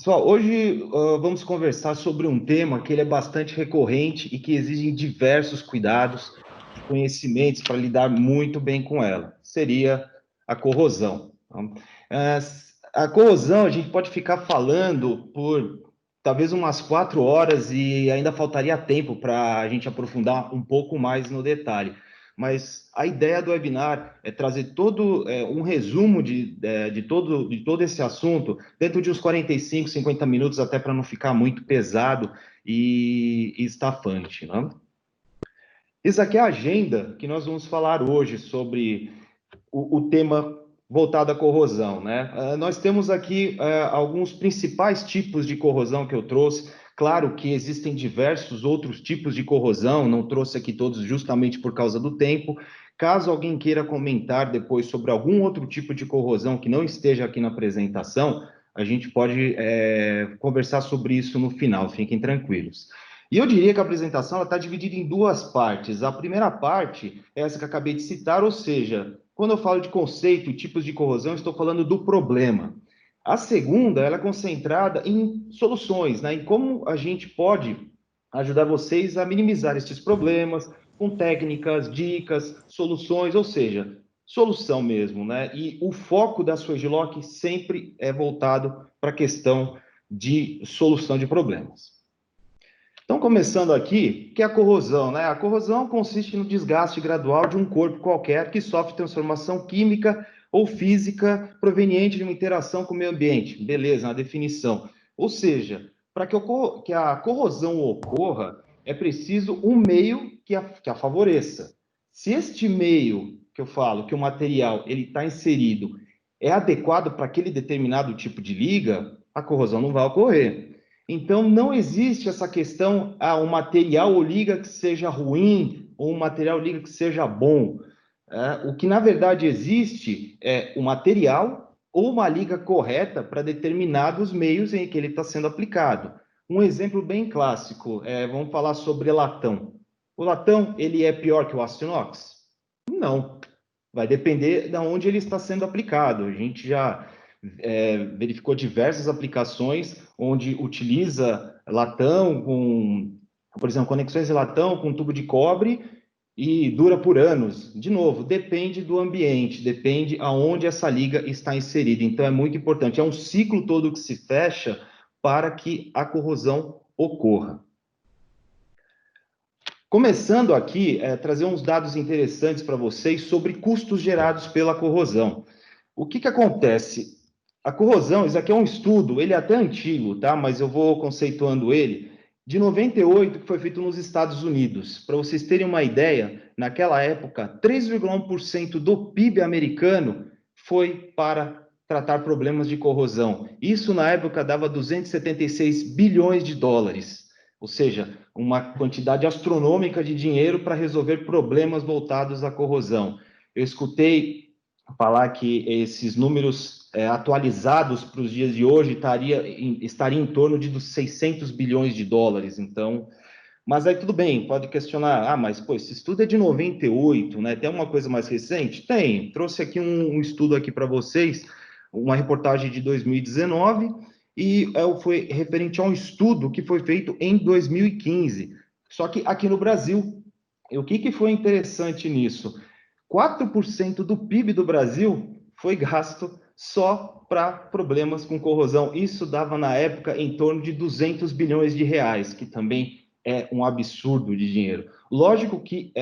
Pessoal, hoje vamos conversar sobre um tema que ele é bastante recorrente e que exige diversos cuidados e conhecimentos para lidar muito bem com ela. Seria a corrosão. Tá? Eh, a corrosão, a gente pode ficar falando por talvez umas 4 horas e ainda faltaria tempo para a gente aprofundar um pouco mais no detalhe. Mas a ideia do webinar é trazer todo um resumo de todo esse assunto dentro de uns 45, 50 minutos, até para não ficar muito pesado e estafante, né? Isso aqui é a agenda que nós vamos falar hoje sobre o tema voltado à corrosão, né? Nós temos aqui alguns principais tipos de corrosão que eu trouxe. Claro que existem diversos outros tipos de corrosão, não trouxe aqui todos justamente por causa do tempo. Caso alguém queira comentar depois sobre algum outro tipo de corrosão que não esteja aqui na apresentação, a gente pode conversar sobre isso no final, fiquem tranquilos. E eu diria que a apresentação está dividida em duas partes. A primeira parte é essa que eu acabei de citar, ou seja, quando eu falo de conceito e tipos de corrosão, estou falando do problema. A segunda, ela é concentrada em soluções, né? Em como a gente pode ajudar vocês a minimizar esses problemas com técnicas, dicas, soluções, ou seja, solução mesmo, né? E o foco da Swedlock sempre é voltado para a questão de solução de problemas. Então, começando aqui, que é a corrosão, né? A corrosão consiste no desgaste gradual de um corpo qualquer que sofre transformação química ou física proveniente de uma interação com o meio ambiente. Beleza, na definição. Ou seja, para que a corrosão ocorra, é preciso um meio que a favoreça. Se este meio que eu falo, que o material ele está inserido, é adequado para aquele determinado tipo de liga, a corrosão não vai ocorrer. Então, não existe essa questão, um material ou liga que seja ruim, ou um material ou liga que seja bom. O que, na verdade, existe é o material ou uma liga correta para determinados meios em que ele está sendo aplicado. Um exemplo bem clássico, vamos falar sobre latão. O latão, ele é pior que o aço inox? Não. Vai depender de onde ele está sendo aplicado. A gente já verificou diversas aplicações onde utiliza latão com, por exemplo, conexões de latão com tubo de cobre e dura por anos. De novo, depende do ambiente, depende aonde essa liga está inserida. Então, é muito importante. É um ciclo todo que se fecha para que a corrosão ocorra. Começando aqui, trazer uns dados interessantes para vocês sobre custos gerados pela corrosão. O que acontece? A corrosão, isso aqui é um estudo, ele é até antigo, tá? Mas eu vou conceituando ele, de 98, que foi feito nos Estados Unidos. Para vocês terem uma ideia, naquela época, 3,1% do PIB americano foi para tratar problemas de corrosão. Isso, na época, dava 276 bilhões de dólares. Ou seja, uma quantidade astronômica de dinheiro para resolver problemas voltados à corrosão. Eu escutei falar que esses números atualizados para os dias de hoje estaria em torno de dos 600 bilhões de dólares. Então, mas aí tudo bem, pode questionar, mas pô, esse estudo é de 98, né? Tem uma coisa mais recente? Tem. Trouxe aqui um estudo aqui para vocês, uma reportagem de 2019 e foi referente a um estudo que foi feito em 2015. Só que aqui no Brasil, e o que foi interessante nisso? 4% do PIB do Brasil foi gasto só para problemas com corrosão. Isso dava, na época, em torno de 200 bilhões de reais, que também é um absurdo de dinheiro. Lógico que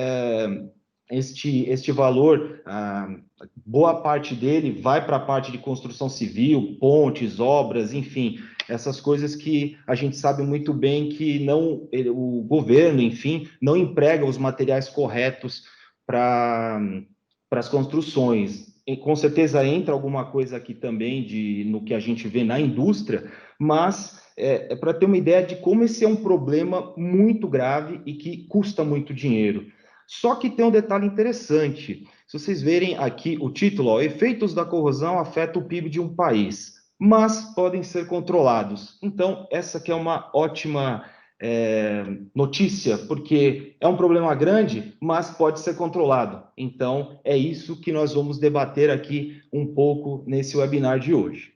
este valor, boa parte dele vai para a parte de construção civil, pontes, obras, enfim, essas coisas que a gente sabe muito bem que não, o governo, enfim, não emprega os materiais corretos para as construções. E, com certeza entra alguma coisa aqui também no que a gente vê na indústria, mas para ter uma ideia de como esse é um problema muito grave e que custa muito dinheiro. Só que tem um detalhe interessante. Se vocês verem aqui o título, ó, efeitos da corrosão afetam o PIB de um país, mas podem ser controlados. Então, essa aqui é uma ótima notícia, porque é um problema grande, mas pode ser controlado. Então, é isso que nós vamos debater aqui um pouco nesse webinar de hoje.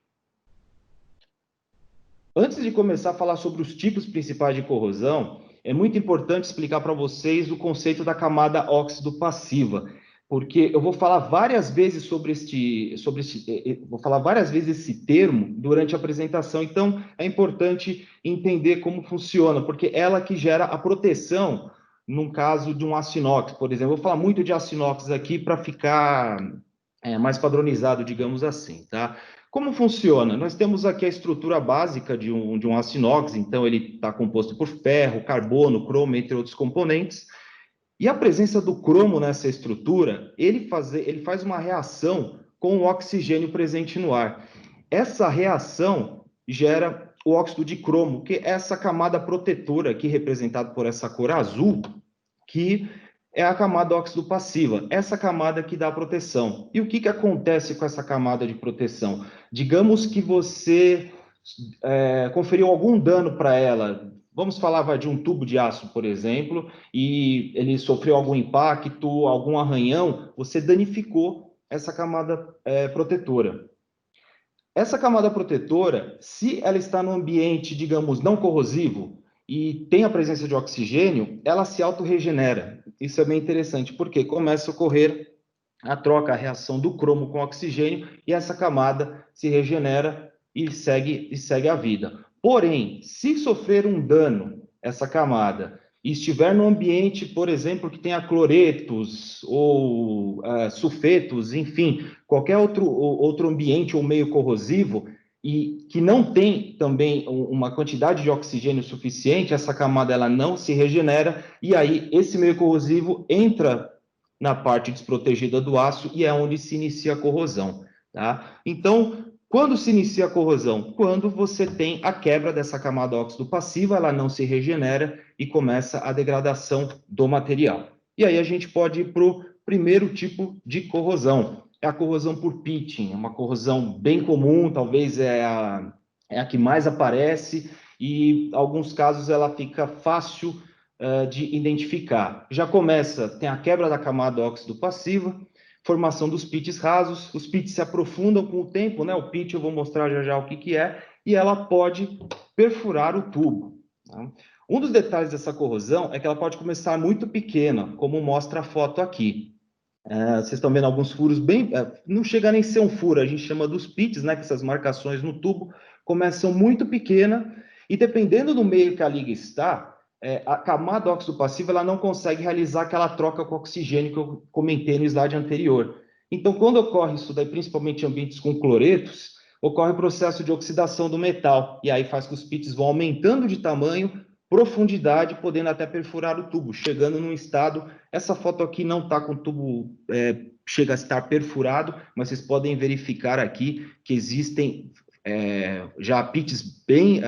Antes de começar a falar sobre os tipos principais de corrosão, é muito importante explicar para vocês o conceito da camada óxido passiva, porque eu vou falar várias vezes vou falar várias vezes esse termo durante a apresentação. Então, é importante entender como funciona, porque ela que gera a proteção num caso de um aço inox, por exemplo. Eu vou falar muito de aço inox aqui para ficar mais padronizado, digamos assim, tá? Como funciona? Nós temos aqui a estrutura básica de um aço inox, então ele está composto por ferro, carbono, cromo, entre outros componentes, e a presença do cromo nessa estrutura, ele faz uma reação com o oxigênio presente no ar. Essa reação gera o óxido de cromo, que é essa camada protetora aqui representada por essa cor azul, que é a camada óxido passiva, essa camada que dá proteção. E o que acontece com essa camada de proteção? Digamos que você conferiu algum dano para ela. Vamos falar de um tubo de aço, por exemplo, e ele sofreu algum impacto, algum arranhão, você danificou essa camada protetora. Essa camada protetora, se ela está no ambiente, digamos, não corrosivo e tem a presença de oxigênio, ela se autorregenera. Isso é bem interessante, porque começa a ocorrer a troca, a reação do cromo com oxigênio, e essa camada se regenera e segue a vida. Porém, se sofrer um dano, essa camada, e estiver no ambiente, por exemplo, que tenha cloretos ou sulfetos, enfim, qualquer outro ambiente ou meio corrosivo, e que não tem também uma quantidade de oxigênio suficiente, essa camada ela não se regenera, e aí esse meio corrosivo entra na parte desprotegida do aço e é onde se inicia a corrosão, tá? Então, quando se inicia a corrosão? Quando você tem a quebra dessa camada óxido passiva, ela não se regenera e começa a degradação do material. E aí a gente pode ir para o primeiro tipo de corrosão, é a corrosão por pitching, uma corrosão bem comum, talvez é a que mais aparece, e em alguns casos ela fica fácil de identificar. Já começa, tem a quebra da camada óxido passiva, formação dos pits rasos, os pits se aprofundam com o tempo, né? O pit eu vou mostrar já o que é, e ela pode perfurar o tubo. Tá? Um dos detalhes dessa corrosão é que ela pode começar muito pequena, como mostra a foto aqui. Vocês estão vendo alguns furos bem... não chega nem a ser um furo, a gente chama dos pits, né? Que essas marcações no tubo começam muito pequena, e dependendo do meio que a liga está, a camada óxido passiva ela não consegue realizar aquela troca com oxigênio que eu comentei no slide anterior. Então, quando ocorre isso daí, principalmente em ambientes com cloretos, ocorre o processo de oxidação do metal, e aí faz que os pits vão aumentando de tamanho, profundidade, podendo até perfurar o tubo, chegando num estado... Essa foto aqui não está com o tubo, chega a estar perfurado, mas vocês podem verificar aqui que existem já pits bem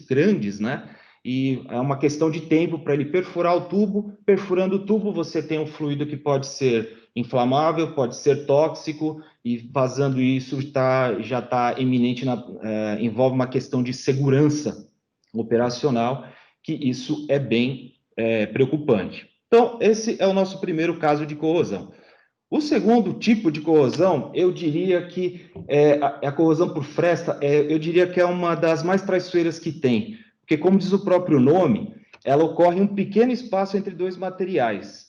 grandes, né? E é uma questão de tempo para ele perfurar o tubo. Perfurando o tubo, você tem um fluido que pode ser inflamável, pode ser tóxico, e vazando isso já está eminente, envolve uma questão de segurança operacional, que isso é bem preocupante. Então, esse é o nosso primeiro caso de corrosão. O segundo tipo de corrosão, eu diria que a corrosão por fresta, eu diria que é uma das mais traiçoeiras que tem, porque, como diz o próprio nome, ela ocorre em um pequeno espaço entre dois materiais,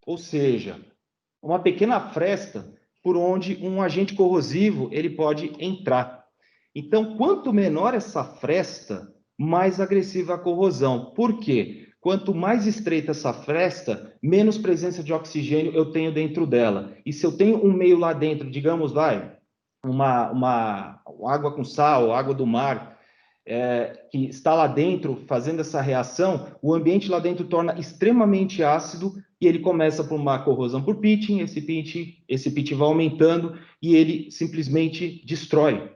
ou seja, uma pequena fresta por onde um agente corrosivo ele pode entrar. Então, quanto menor essa fresta, mais agressiva a corrosão. Por quê? Quanto mais estreita essa fresta, menos presença de oxigênio eu tenho dentro dela. E se eu tenho um meio lá dentro, digamos, uma água com sal, água do mar, que está lá dentro fazendo essa reação, o ambiente lá dentro torna extremamente ácido e ele começa por uma corrosão por pitching, esse pitch vai aumentando e ele simplesmente destrói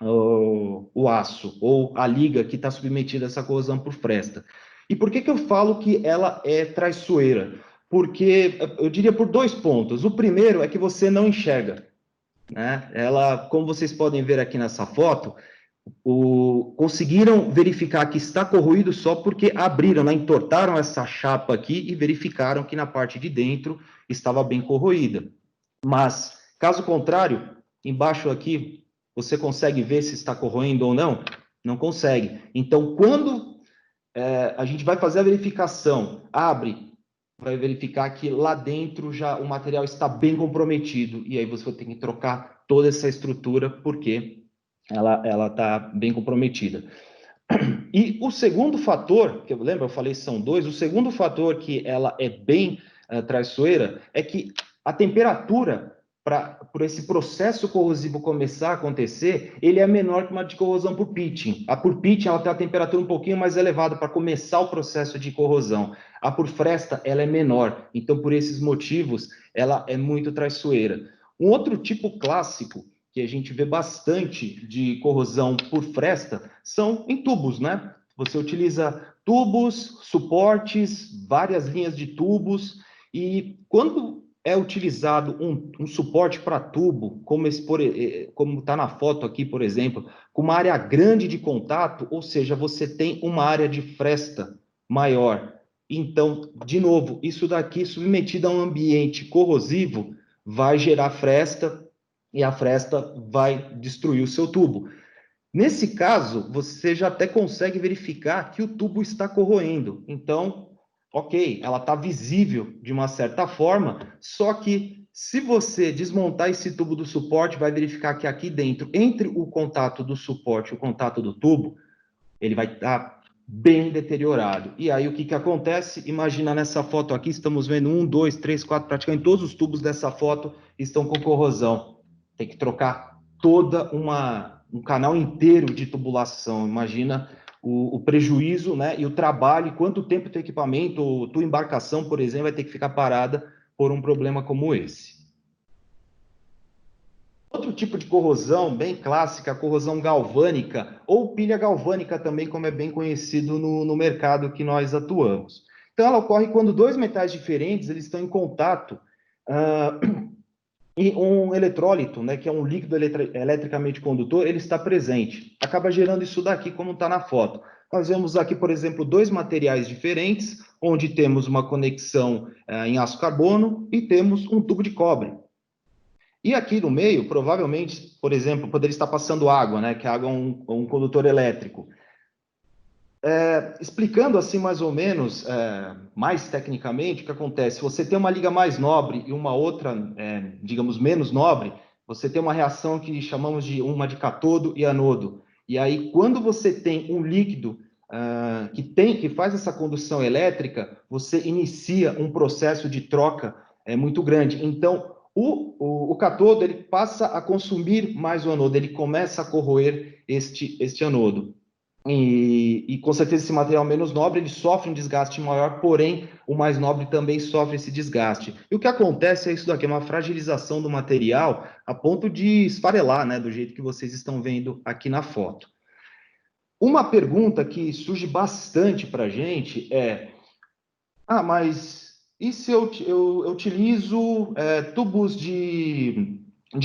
o aço ou a liga que está submetida a essa corrosão por fresta. E por que eu falo que ela é traiçoeira? Porque eu diria por dois pontos. O primeiro é que você não enxerga, né? Ela, como vocês podem ver aqui nessa foto, conseguiram verificar que está corroído só porque abriram, né? Entortaram essa chapa aqui e verificaram que na parte de dentro estava bem corroída. Mas, caso contrário, embaixo aqui, você consegue ver se está corroendo ou não? Não consegue. Então, quando a gente vai fazer a verificação, abre, vai verificar que lá dentro já o material está bem comprometido, e aí você vai ter que trocar toda essa estrutura, porque ela está bem comprometida. E o segundo fator, que eu lembro, eu falei são dois, o segundo fator que ela é bem traiçoeira é que a temperatura por esse processo corrosivo começar a acontecer, ele é menor que uma de corrosão por pitching. A por pitching ela tem a temperatura um pouquinho mais elevada para começar o processo de corrosão. A por fresta ela é menor. Então, por esses motivos, ela é muito traiçoeira. Um outro tipo clássico que a gente vê bastante de corrosão por fresta são em tubos, né? Você utiliza tubos, suportes, várias linhas de tubos, e quando é utilizado um suporte para tubo, como está na foto aqui, por exemplo, com uma área grande de contato, ou seja, você tem uma área de fresta maior. Então, de novo, isso daqui submetido a um ambiente corrosivo vai gerar fresta, e a fresta vai destruir o seu tubo. Nesse caso, você já até consegue verificar que o tubo está corroendo. Então, ok, ela está visível de uma certa forma, só que se você desmontar esse tubo do suporte, vai verificar que aqui dentro, entre o contato do suporte e o contato do tubo, ele vai estar bem deteriorado. E aí, o que acontece? Imagina nessa foto aqui, estamos vendo 1, 2, 3, 4, praticamente todos os tubos dessa foto estão com corrosão. Tem que trocar um canal inteiro de tubulação. Imagina o prejuízo, né, e o trabalho, quanto tempo teu equipamento, tua embarcação, por exemplo, vai ter que ficar parada por um problema como esse. Outro tipo de corrosão bem clássica, a corrosão galvânica, ou pilha galvânica também, como é bem conhecido no mercado que nós atuamos. Então, ela ocorre quando dois metais diferentes eles estão em contato e um eletrólito, né, que é um líquido eletricamente condutor, ele está presente. Acaba gerando isso daqui, como está na foto. Nós vemos aqui, por exemplo, dois materiais diferentes, onde temos uma conexão em aço carbono e temos um tubo de cobre. E aqui no meio, provavelmente, por exemplo, poderia estar passando água, né? Que a água é um condutor elétrico. Explicando assim mais ou menos, mais tecnicamente, o que acontece? Você tem uma liga mais nobre e uma outra, digamos, menos nobre, você tem uma reação que chamamos de uma de cátodo e anodo. E aí, quando você tem um líquido que faz essa condução elétrica, você inicia um processo de troca muito grande. Então, o cátodo ele passa a consumir mais o anodo, ele começa a corroer este anodo. E com certeza esse material menos nobre ele sofre um desgaste maior, porém o mais nobre também sofre esse desgaste. E o que acontece é isso daqui, é uma fragilização do material a ponto de esfarelar, né, do jeito que vocês estão vendo aqui na foto. Uma pergunta que surge bastante para a gente mas e se eu utilizo tubos de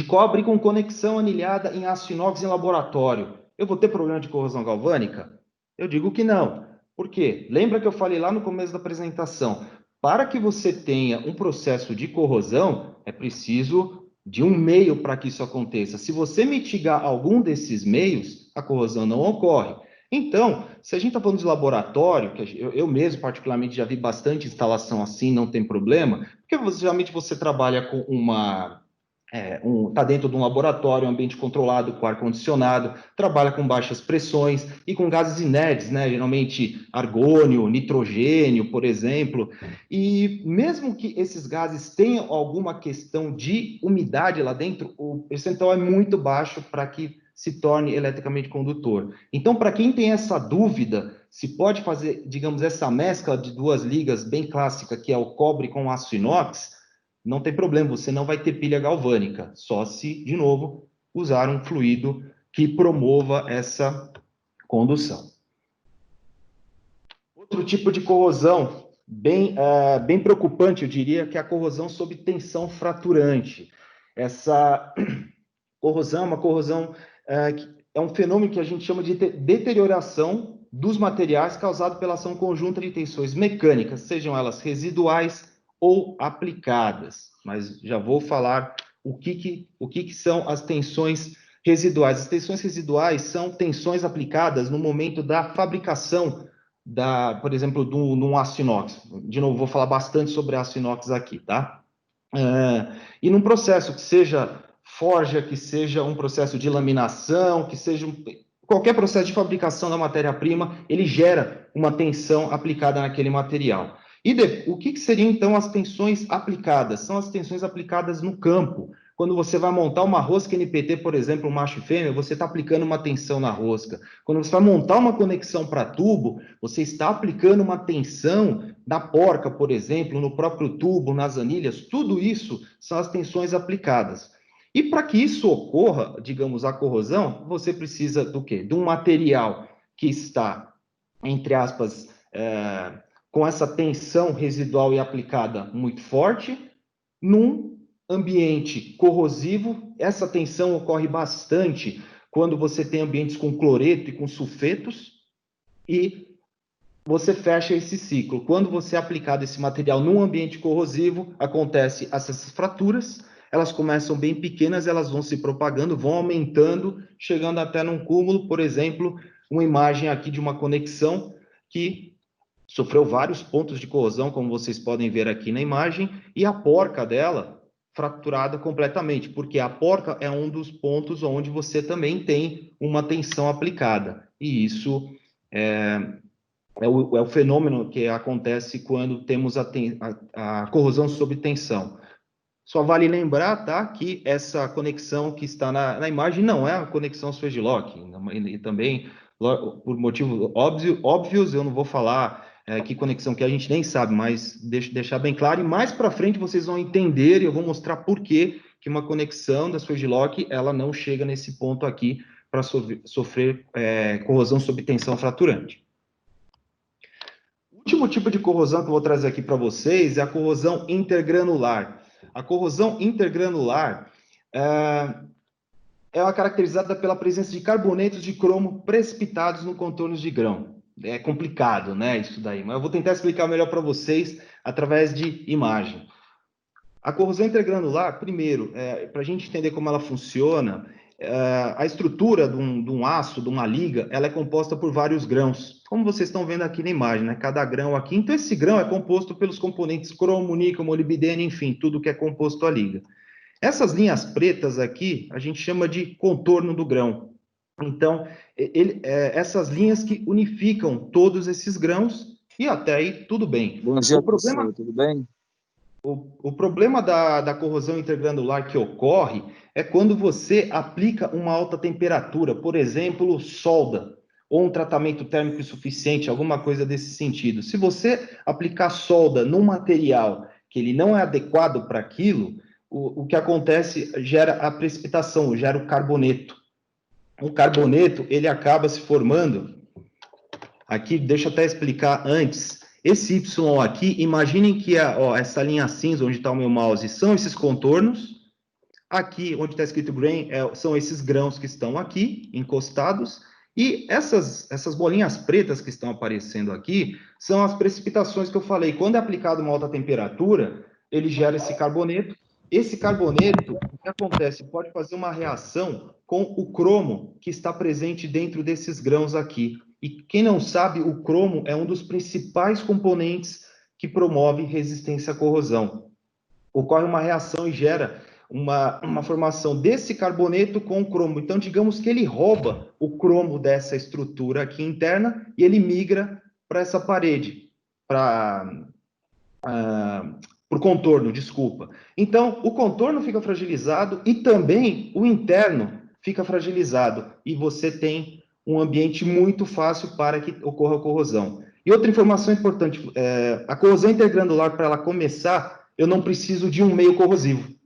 cobre com conexão anilhada em aço inox em laboratório? Eu vou ter problema de corrosão galvânica? Eu digo que não. Por quê? Lembra que eu falei lá no começo da apresentação? Para que você tenha um processo de corrosão, é preciso de um meio para que isso aconteça. Se você mitigar algum desses meios, a corrosão não ocorre. Então, se a gente está falando de laboratório, que eu mesmo particularmente já vi bastante instalação assim, não tem problema, porque geralmente você trabalha com está dentro de um laboratório, um ambiente controlado, com ar-condicionado, trabalha com baixas pressões e com gases inertes, né? Geralmente argônio, nitrogênio, por exemplo. E mesmo que esses gases tenham alguma questão de umidade lá dentro, o percentual é muito baixo para que se torne eletricamente condutor. Então, para quem tem essa dúvida, se pode fazer, digamos, essa mescla de duas ligas bem clássica, que é o cobre com aço inox, não tem problema, você não vai ter pilha galvânica, só se, de novo, usar um fluido que promova essa condução. Outro tipo de corrosão bem preocupante, eu diria, que é a corrosão sob tensão fraturante. Essa corrosão é uma corrosão que é um fenômeno que a gente chama de deterioração dos materiais causado pela ação conjunta de tensões mecânicas, sejam elas residuais ou aplicadas. Mas já vou falar o que são as tensões residuais. As tensões residuais são tensões aplicadas no momento da fabricação, por exemplo, de um aço inox. De novo, vou falar bastante sobre aço inox aqui, tá? E num processo que seja forja, que seja um processo de laminação, que seja qualquer processo de fabricação da matéria-prima, ele gera uma tensão aplicada naquele material. E o que seriam, então, as tensões aplicadas? São as tensões aplicadas no campo. Quando você vai montar uma rosca NPT, por exemplo, um macho e fêmea, você está aplicando uma tensão na rosca. Quando você vai montar uma conexão para tubo, você está aplicando uma tensão na porca, por exemplo, no próprio tubo, nas anilhas. Tudo isso são as tensões aplicadas. E para que isso ocorra, digamos, a corrosão, você precisa do quê? De um material que está, entre aspas, com essa tensão residual e aplicada muito forte, num ambiente corrosivo. Essa tensão ocorre bastante quando você tem ambientes com cloreto e com sulfetos, e você fecha esse ciclo. Quando você é aplicado esse material num ambiente corrosivo, acontece essas fraturas, elas começam bem pequenas, elas vão se propagando, vão aumentando, chegando até num cúmulo. Por exemplo, uma imagem aqui de uma conexão que sofreu vários pontos de corrosão, como vocês podem ver aqui na imagem, e a porca dela fraturada completamente, porque a porca é um dos pontos onde você também tem uma tensão aplicada, e isso é o fenômeno que acontece quando temos a corrosão sob tensão. Só vale lembrar, tá, que essa conexão que está na imagem não é a conexão Swedlock, e também, por motivos óbvios, eu não vou falar que conexão que a gente nem sabe, mas deixar bem claro, e mais para frente vocês vão entender, e eu vou mostrar por que uma conexão da Swedlock, ela não chega nesse ponto aqui para sofrer corrosão sob tensão fraturante. O último tipo de corrosão que eu vou trazer aqui para vocês é a corrosão intergranular. A corrosão intergranular é caracterizada pela presença de carbonetos de cromo precipitados no contorno de grão. É complicado, né, isso daí, mas eu vou tentar explicar melhor para vocês através de imagem. A corrosão intergranular, primeiro, para a gente entender como ela funciona, a estrutura de um aço, de uma liga, ela é composta por vários grãos, como vocês estão vendo aqui na imagem, né? Cada grão aqui. Então, esse grão é composto pelos componentes cromo, níquel, molibdênio, enfim, tudo que é composto a liga. Essas linhas pretas aqui, a gente chama de contorno do grão. Então, essas linhas que unificam todos esses grãos, e até aí tudo bem. Bom dia, professor, tudo bem? O problema da corrosão intergranular que ocorre é quando você aplica uma alta temperatura, por exemplo, solda, ou um tratamento térmico insuficiente, alguma coisa desse sentido. Se você aplicar solda num material que ele não é adequado para aquilo, o que acontece gera a precipitação, gera o carboneto. O carboneto, ele acaba se formando. Aqui, deixa eu até explicar antes. Esse Y aqui, imaginem que essa linha cinza, onde está o meu mouse, são esses contornos. Aqui, onde está escrito grain, são esses grãos que estão aqui, encostados. E essas bolinhas pretas que estão aparecendo aqui, são as precipitações que eu falei. Quando é aplicado uma alta temperatura, ele gera esse carboneto. Esse carboneto, o que acontece? Pode fazer uma reação com o cromo que está presente dentro desses grãos aqui. E quem não sabe, o cromo é um dos principais componentes que promove resistência à corrosão. Ocorre uma reação e gera uma formação desse carboneto com o cromo. Então, digamos que ele rouba o cromo dessa estrutura aqui interna e ele migra para essa parede, para o contorno, desculpa. Então, o contorno fica fragilizado e também o interno fica fragilizado. E você tem um ambiente muito fácil para que ocorra a corrosão. E outra informação importante, a corrosão intergranular, para ela começar, eu não preciso de um meio corrosivo.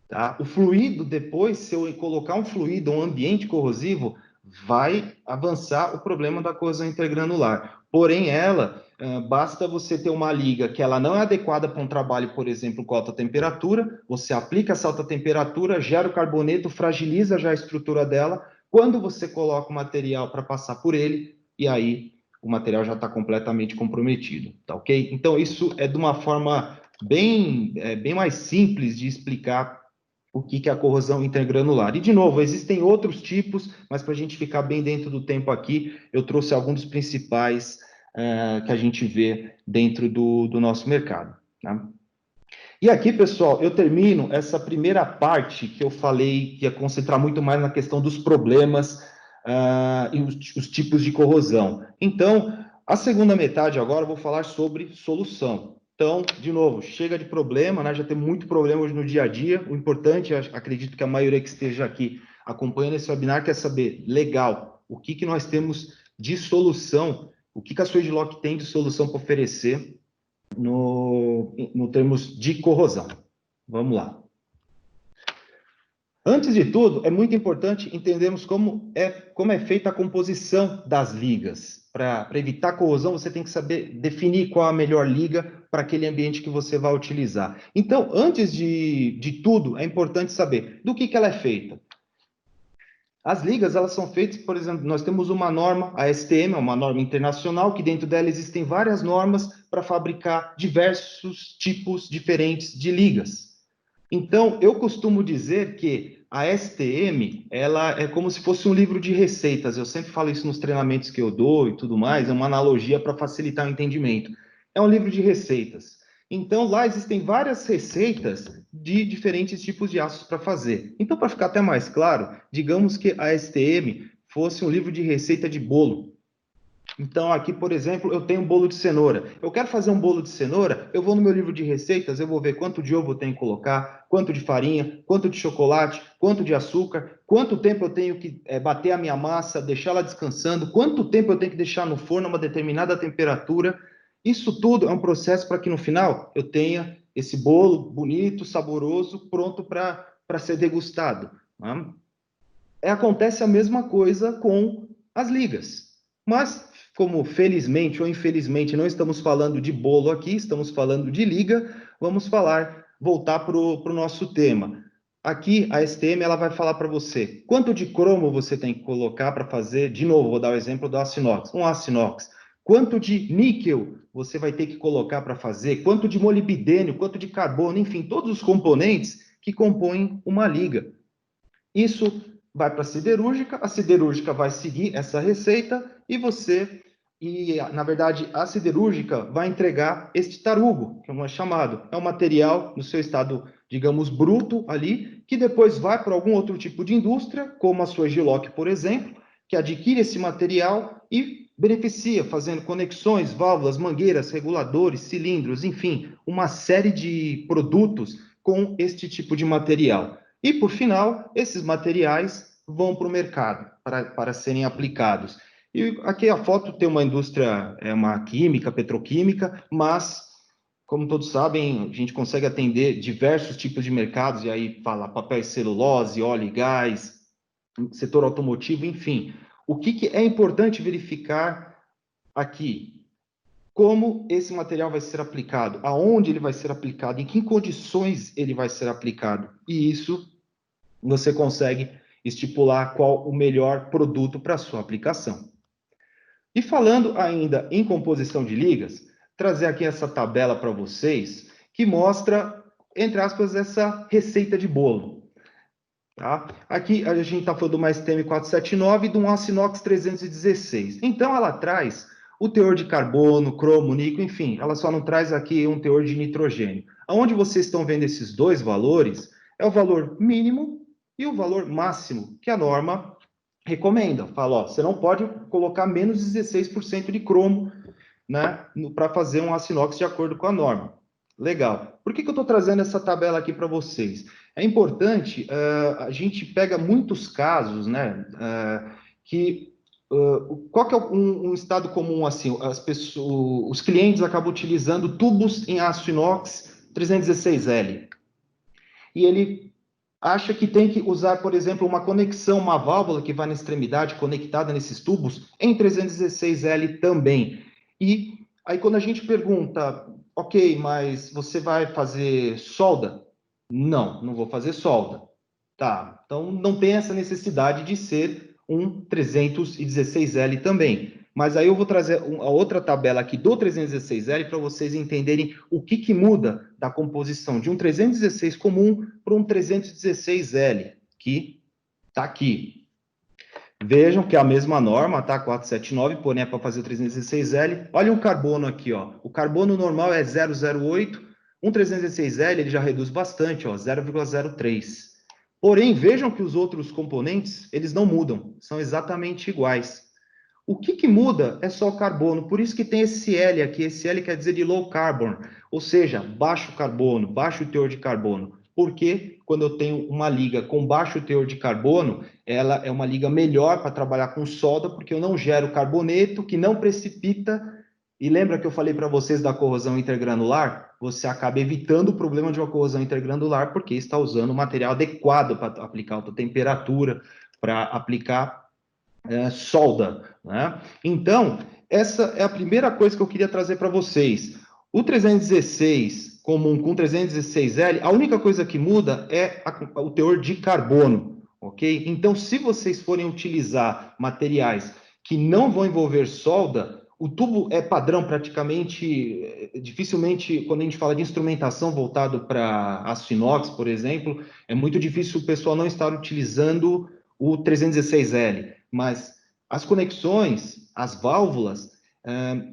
Tá? O fluido, depois, se eu colocar um fluido, um ambiente corrosivo, vai avançar o problema da corrosão intergranular. Porém, basta você ter uma liga que ela não é adequada para um trabalho, por exemplo, com alta temperatura, você aplica essa alta temperatura, gera o carboneto, fragiliza já a estrutura dela, quando você coloca o material para passar por ele, e aí o material já está completamente comprometido, tá ok? Então, isso é de uma forma bem mais simples de explicar o que é a corrosão intergranular. E, de novo, existem outros tipos, mas para a gente ficar bem dentro do tempo aqui, eu trouxe alguns dos principais que a gente vê dentro do nosso mercado. Tá? E aqui, pessoal, eu termino essa primeira parte que eu falei que ia concentrar muito mais na questão dos problemas e os tipos de corrosão. Então, a segunda metade agora eu vou falar sobre solução. Então, de novo, chega de problema, né? Já tem muito problema hoje no dia a dia. O importante, acredito que a maioria que esteja aqui acompanhando esse webinar quer saber, legal, o que nós temos de solução, o que a Swedlock tem de solução para oferecer no termos de corrosão. Vamos lá. Antes de tudo, é muito importante entendermos como é feita a composição das ligas. Para evitar corrosão, você tem que saber definir qual a melhor liga para aquele ambiente que você vai utilizar. Então, antes de tudo, é importante saber do que ela é feita. As ligas, elas são feitas, por exemplo, nós temos uma norma, a STM, uma norma internacional, que dentro dela existem várias normas para fabricar diversos tipos diferentes de ligas. Então, eu costumo dizer que a STM, ela é como se fosse um livro de receitas. Eu sempre falo isso nos treinamentos que eu dou e tudo mais, é uma analogia para facilitar o entendimento. É um livro de receitas. Então, lá existem várias receitas de diferentes tipos de aços para fazer. Então, para ficar até mais claro, digamos que a STM fosse um livro de receita de bolo. Então, aqui, por exemplo, eu tenho um bolo de cenoura. Eu quero fazer um bolo de cenoura, eu vou no meu livro de receitas, eu vou ver quanto de ovo eu tenho que colocar, quanto de farinha, quanto de chocolate, quanto de açúcar, quanto tempo eu tenho que bater a minha massa, deixar ela descansando, quanto tempo eu tenho que deixar no forno a uma determinada temperatura. Isso tudo é um processo para que no final eu tenha esse bolo bonito, saboroso, pronto para ser degustado. Né? Acontece a mesma coisa com as ligas. Mas, como felizmente ou infelizmente não estamos falando de bolo aqui, estamos falando de liga, vamos voltar para o nosso tema. Aqui, a STM ela vai falar para você quanto de cromo você tem que colocar para fazer, de novo, vou dar o exemplo do aço inox, um aço inox. Quanto de níquel você vai ter que colocar para fazer, quanto de molibdênio, quanto de carbono, enfim, todos os componentes que compõem uma liga. Isso vai para a siderúrgica vai seguir essa receita na verdade, a siderúrgica vai entregar este tarugo, que é chamado. É um material no seu estado, digamos, bruto ali, que depois vai para algum outro tipo de indústria, como a Swedlock, por exemplo, que adquire esse material e beneficia, fazendo conexões, válvulas, mangueiras, reguladores, cilindros, enfim, uma série de produtos com este tipo de material. E, por final, esses materiais vão para o mercado para serem aplicados. E aqui a foto tem uma indústria, uma química, petroquímica, mas, como todos sabem, a gente consegue atender diversos tipos de mercados, e aí fala papel e celulose, óleo e gás, setor automotivo, enfim. O que é importante verificar aqui? Como esse material vai ser aplicado, aonde ele vai ser aplicado, em que condições ele vai ser aplicado. E isso você consegue estipular qual o melhor produto para a sua aplicação. E falando ainda em composição de ligas, trazer aqui essa tabela para vocês, que mostra, entre aspas, essa receita de bolo. Tá? Aqui a gente está falando de uma STM 479 e de um aço inox 316. Então ela traz o teor de carbono, cromo, níquel, enfim, ela só não traz aqui um teor de nitrogênio. Aonde vocês estão vendo esses dois valores é o valor mínimo e o valor máximo que a norma recomenda. Fala, ó, você não pode colocar menos 16% de cromo, né, para fazer um aço inox de acordo com a norma. Legal. Por que eu estou trazendo essa tabela aqui para vocês? É importante, a gente pega muitos casos, né, qual que é um estado comum assim? Os clientes acabam utilizando tubos em aço inox 316L. E ele acha que tem que usar, por exemplo, uma conexão, uma válvula que vai na extremidade conectada nesses tubos em 316L também. E aí quando a gente pergunta, ok, mas você vai fazer solda? Não, não vou fazer solda. Tá, então não tem essa necessidade de ser um 316L também. Mas aí eu vou trazer a outra tabela aqui do 316L para vocês entenderem o que muda da composição de um 316 comum para um 316L, que está aqui. Vejam que é a mesma norma, tá? 479, porém é para fazer o 316L. Olha o carbono aqui, ó. O carbono normal é 0,08. Um 316L ele já reduz bastante, ó, 0,03. Porém, vejam que os outros componentes, eles não mudam, são exatamente iguais. O que muda é só o carbono, por isso que tem esse L aqui, esse L quer dizer de low carbon, ou seja, baixo carbono, baixo teor de carbono. Porque quando eu tenho uma liga com baixo teor de carbono, ela é uma liga melhor para trabalhar com solda, porque eu não gero carboneto, que não precipita. E lembra que eu falei para vocês da corrosão intergranular? Você acaba evitando o problema de uma corrosão intergranular, porque está usando o material adequado para aplicar alta temperatura, para aplicar solda, né? Então, essa é a primeira coisa que eu queria trazer para vocês. O 316 comum com 316L, a única coisa que muda é o teor de carbono, ok? Então, se vocês forem utilizar materiais que não vão envolver solda, o tubo é padrão praticamente, dificilmente, quando a gente fala de instrumentação voltado para aço inox, por exemplo, é muito difícil o pessoal não estar utilizando o 316L, mas as conexões, as válvulas,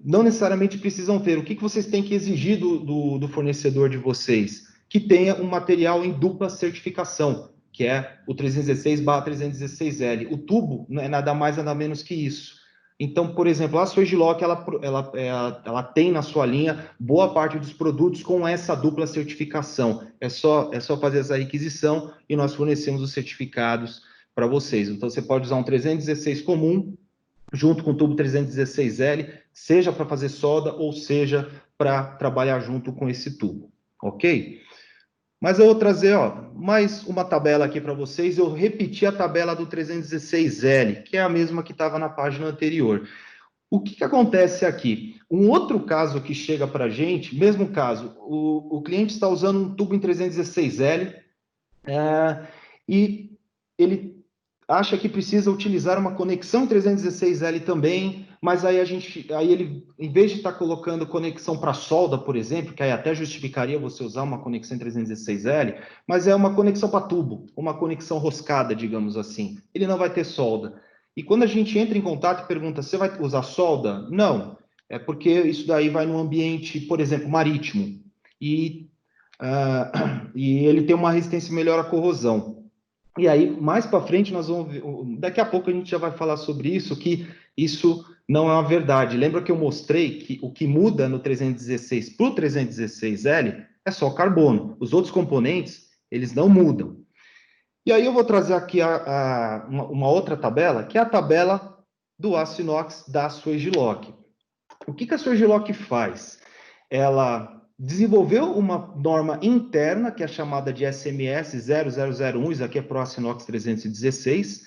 não necessariamente precisam ter. O que vocês têm que exigir do fornecedor de vocês? Que tenha um material em dupla certificação, que é o 316/316L. O tubo não é nada mais, nada menos que isso. Então, por exemplo, a Sojlock, ela tem na sua linha boa parte dos produtos com essa dupla certificação. É só fazer essa requisição e nós fornecemos os certificados para vocês. Então, você pode usar um 316 comum, junto com o tubo 316L, seja para fazer solda ou seja para trabalhar junto com esse tubo, ok? Mas eu vou trazer, ó, mais uma tabela aqui para vocês. Eu repeti a tabela do 316L, que é a mesma que estava na página anterior. O que acontece aqui? Um outro caso que chega para a gente, mesmo caso, o cliente está usando um tubo em 316L e ele acha que precisa utilizar uma conexão 316L também, mas aí ele, em vez de estar colocando conexão para solda, por exemplo, que aí até justificaria você usar uma conexão 316L, mas é uma conexão para tubo, uma conexão roscada, digamos assim. Ele não vai ter solda. E quando a gente entra em contato e pergunta, você vai usar solda? Não. É porque isso daí vai no ambiente, por exemplo, marítimo. E ele tem uma resistência melhor à corrosão. E aí, mais para frente, nós vamos ver, daqui a pouco a gente já vai falar sobre isso, que isso não é uma verdade. Lembra que eu mostrei que o que muda no 316 para o 316L é só carbono. Os outros componentes, eles não mudam. E aí eu vou trazer aqui uma outra tabela, que é a tabela do aço inox da Sojlock. O que a Sojlock faz? Ela desenvolveu uma norma interna, que é chamada de SMS 0001, isso aqui é Pro Aço Inox 316,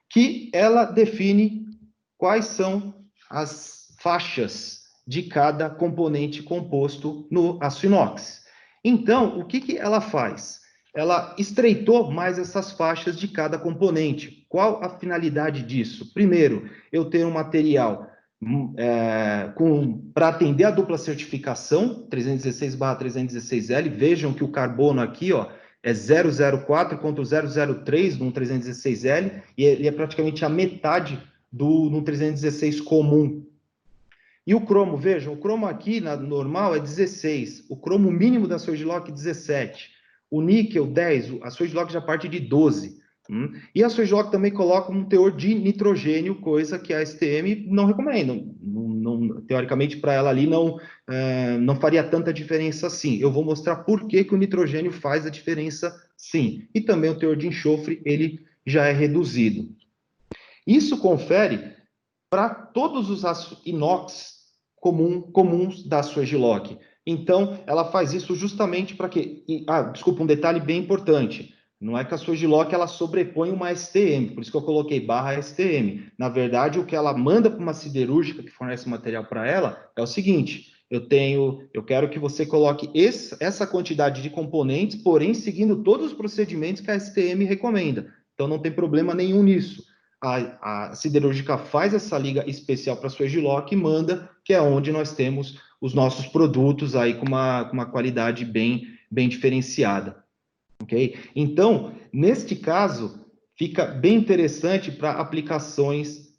que ela define quais são as faixas de cada componente composto no aço inox. Então, o que ela faz? Ela estreitou mais essas faixas de cada componente. Qual a finalidade disso? Primeiro, eu tenho um material para atender a dupla certificação, 316/316L, vejam que o carbono aqui, ó, é 004 contra o 003 no 316L, e ele é praticamente a metade no 316 comum. E o cromo, vejam, o cromo aqui, na normal, é 16, o cromo mínimo da Sojlock, 17, o níquel, 10, a Sojlock já parte de 12. E a Sojlock também coloca um teor de nitrogênio, coisa que a STM não recomenda. Teoricamente, para ela ali não faria tanta diferença assim. Eu vou mostrar por que o nitrogênio faz a diferença sim. E também o teor de enxofre, ele já é reduzido. Isso confere para todos os aços inox comuns da Sojlock. Então, ela faz isso justamente para quê? Desculpa, um detalhe bem importante. Não é que a Sojlock ela sobrepõe uma STM, por isso que eu coloquei barra STM. Na verdade, o que ela manda para uma siderúrgica que fornece material para ela é o seguinte: eu quero que você coloque essa quantidade de componentes, porém seguindo todos os procedimentos que a STM recomenda. Então não tem problema nenhum nisso. a siderúrgica faz essa liga especial para a Swagelok e manda, que é onde nós temos os nossos produtos aí com uma qualidade bem diferenciada. Ok? Então, neste caso, fica bem interessante para aplicações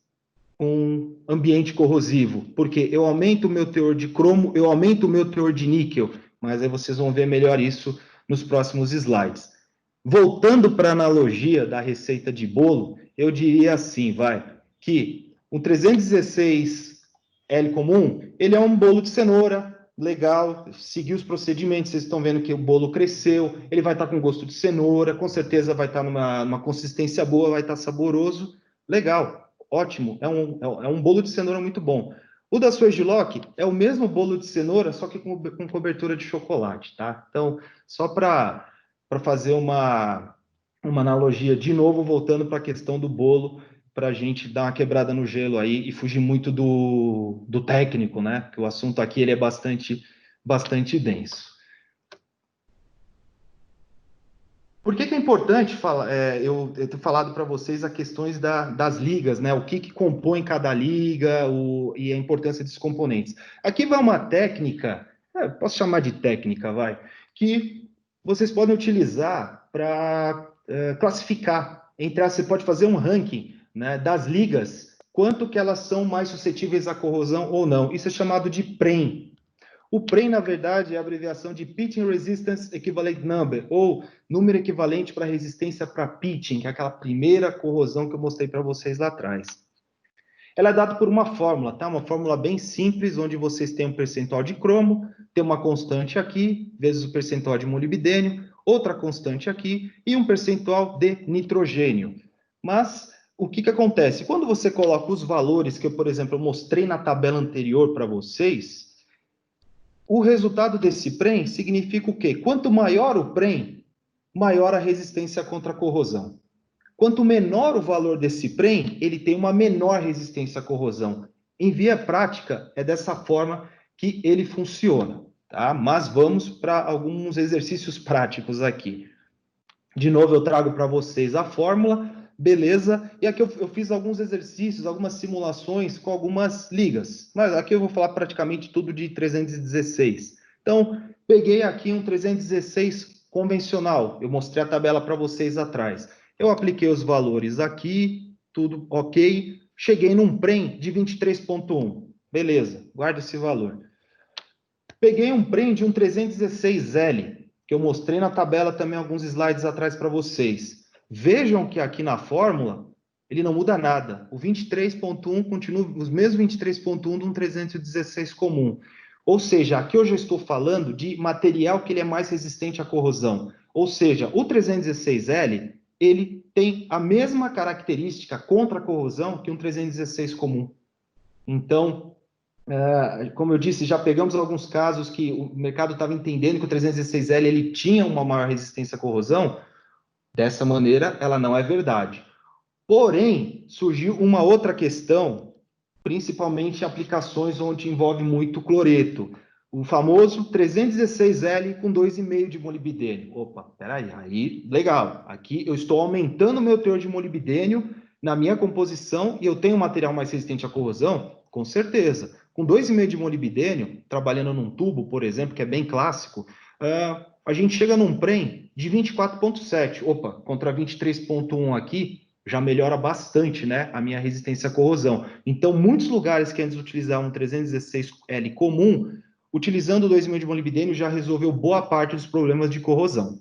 com ambiente corrosivo, porque eu aumento o meu teor de cromo, eu aumento o meu teor de níquel, mas aí vocês vão ver melhor isso nos próximos slides. Voltando para a analogia da receita de bolo, eu diria assim, que o 316L comum, ele é um bolo de cenoura, legal, seguir os procedimentos, vocês estão vendo que o bolo cresceu, ele vai estar com gosto de cenoura, com certeza vai estar numa consistência boa, vai estar saboroso, legal, ótimo, é um bolo de cenoura muito bom. O da Swagelok é o mesmo bolo de cenoura, só que com cobertura de chocolate, tá? Então, só para fazer uma analogia, de novo, voltando para a questão do bolo, para a gente dar uma quebrada no gelo aí e fugir muito do técnico, né? Porque o assunto aqui ele é bastante denso. Por que é importante eu ter falado para vocês as questões das ligas, né? O que compõe cada liga e a importância desses componentes. Aqui vai uma técnica, posso chamar de técnica, que vocês podem utilizar para classificar. Você pode fazer um ranking, né, das ligas, quanto que elas são mais suscetíveis à corrosão ou não. Isso é chamado de PREM. O PREM, na verdade, é a abreviação de Pitching Resistance Equivalent Number, ou número equivalente para resistência para pitching, que é aquela primeira corrosão que eu mostrei para vocês lá atrás. Ela é dada por uma fórmula, tá? Uma fórmula bem simples, onde vocês têm um percentual de cromo, tem uma constante aqui, vezes o percentual de molibdênio, outra constante aqui, e um percentual de nitrogênio. Mas o que acontece? Quando você coloca os valores que eu, por exemplo, mostrei na tabela anterior para vocês, o resultado desse PREM significa o quê? Quanto maior o PREM, maior a resistência contra a corrosão. Quanto menor o valor desse PREM, ele tem uma menor resistência à corrosão. Em via prática, é dessa forma que ele funciona, tá? Mas vamos para alguns exercícios práticos aqui. De novo, eu trago para vocês a fórmula, beleza? E aqui eu fiz alguns exercícios, algumas simulações com algumas ligas. Mas aqui eu vou falar praticamente tudo de 316. Então, peguei aqui um 316 convencional. Eu mostrei a tabela para vocês atrás. Eu apliquei os valores aqui, tudo ok. Cheguei num PREM de 23,1. Beleza, guarda esse valor. Peguei um PREM de um 316L, que eu mostrei na tabela também alguns slides atrás para vocês. Vejam que aqui na fórmula, ele não muda nada. O 23.1 continua os mesmos 23.1 de um 316 comum. Ou seja, aqui eu já estou falando de material que ele é mais resistente à corrosão. Ou seja, o 316L, ele tem a mesma característica contra a corrosão que um 316 comum. Então, como eu disse, já pegamos alguns casos que o mercado estava entendendo que o 316L ele tinha uma maior resistência à corrosão. Dessa maneira, ela não é verdade. Porém, surgiu uma outra questão, principalmente em aplicações onde envolve muito cloreto. O famoso 316L com 2,5 de molibdênio. Opa, peraí, aí, legal. Aqui eu estou aumentando o meu teor de molibdênio na minha composição e eu tenho um material mais resistente à corrosão? Com certeza. Com 2,5 de molibdênio, trabalhando num tubo, por exemplo, que é bem clássico, a gente chega num PREM de 24,7. Opa, contra 23,1 aqui, já melhora bastante, né, a minha resistência à corrosão. Então, muitos lugares que antes utilizavam 316L comum, utilizando o 2,5 de molibdênio, já resolveu boa parte dos problemas de corrosão.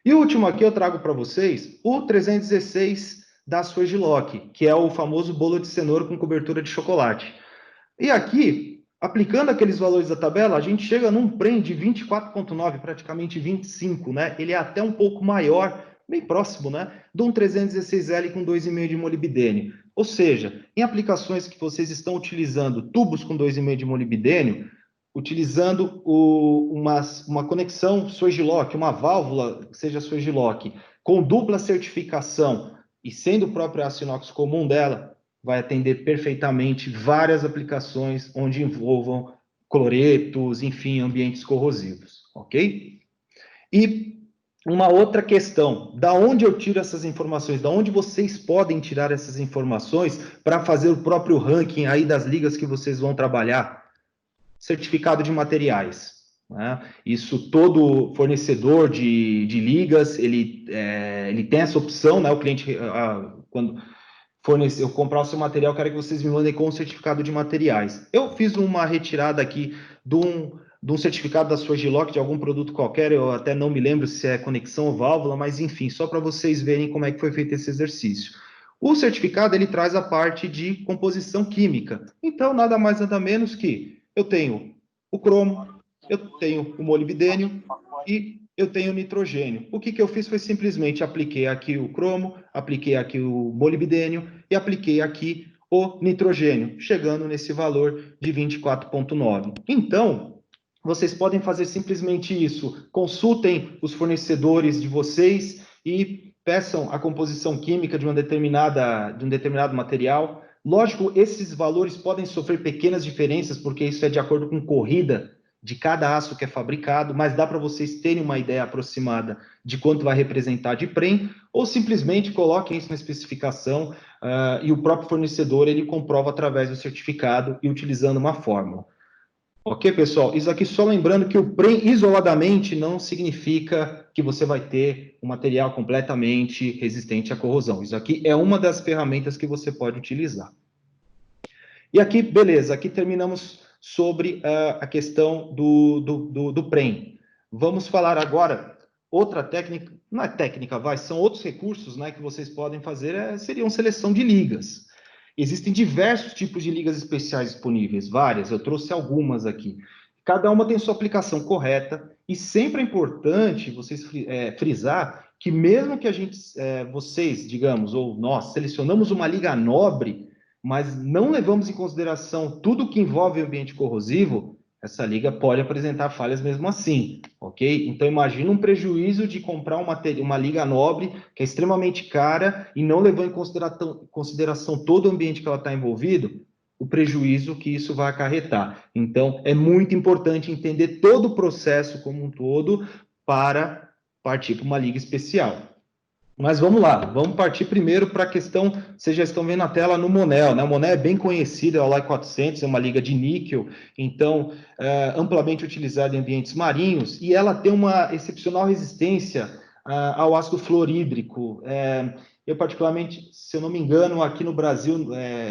E o último aqui eu trago para vocês o 316 da Swagelok, que é o famoso bolo de cenoura com cobertura de chocolate. E aqui, aplicando aqueles valores da tabela, a gente chega num PREM de 24,9, praticamente 25, né? Ele é até um pouco maior, bem próximo, né? De um 316L com 2,5 de molibdênio. Ou seja, em aplicações que vocês estão utilizando tubos com 2,5 de molibdênio, utilizando uma conexão Swagelok, uma válvula, seja Swagelok, com dupla certificação e sendo o próprio aço inox comum dela, vai atender perfeitamente várias aplicações onde envolvam cloretos, enfim, ambientes corrosivos, ok? E uma outra questão, da onde eu tiro essas informações? Da onde vocês podem tirar essas informações para fazer o próprio ranking aí das ligas que vocês vão trabalhar? Certificado de materiais, né? Isso todo fornecedor de ligas, ele tem essa opção, né? O cliente, quando fornecer, eu comprar o seu material, eu quero que vocês me mandem com o certificado de materiais. Eu fiz uma retirada aqui de um certificado da sua Giloc, de algum produto qualquer, eu até não me lembro se é conexão ou válvula, mas enfim, só para vocês verem como é que foi feito esse exercício. O certificado, ele traz a parte de composição química. Então, nada mais, nada menos que eu tenho o cromo, eu tenho o molibdênio e eu tenho nitrogênio. O que eu fiz foi simplesmente apliquei aqui o cromo, apliquei aqui o molibdênio e apliquei aqui o nitrogênio, chegando nesse valor de 24,9. Então, vocês podem fazer simplesmente isso. Consultem os fornecedores de vocês e peçam a composição química de um determinado material. Lógico, esses valores podem sofrer pequenas diferenças, porque isso é de acordo com corrida de cada aço que é fabricado, mas dá para vocês terem uma ideia aproximada de quanto vai representar de PREM, ou simplesmente coloquem isso na especificação e o próprio fornecedor ele comprova através do certificado e utilizando uma fórmula. Ok, pessoal? Isso aqui só lembrando que o PREM isoladamente não significa que você vai ter um material completamente resistente à corrosão. Isso aqui é uma das ferramentas que você pode utilizar. E aqui, beleza, aqui terminamos sobre a questão do PREM. Vamos falar agora outra técnica, não é técnica, são outros recursos, né, que vocês podem fazer, seriam seleção de ligas. Existem diversos tipos de ligas especiais disponíveis, várias, eu trouxe algumas aqui. Cada uma tem sua aplicação correta, e sempre é importante vocês frisar que mesmo que vocês, digamos, ou nós, selecionamos uma liga nobre, mas não levamos em consideração tudo que envolve o ambiente corrosivo, essa liga pode apresentar falhas mesmo assim, ok? Então, imagina um prejuízo de comprar uma liga nobre, que é extremamente cara, e não levou em consideração todo o ambiente que ela está envolvido, o prejuízo que isso vai acarretar. Então, é muito importante entender todo o processo como um todo para partir para uma liga especial. Mas vamos lá, vamos partir primeiro para a questão, vocês já estão vendo na tela no Monel, né? O Monel é bem conhecido, é o Alloy 400, é uma liga de níquel, então amplamente utilizada em ambientes marinhos, e ela tem uma excepcional resistência ao ácido fluorídrico. Eu particularmente, se eu não me engano, aqui no Brasil,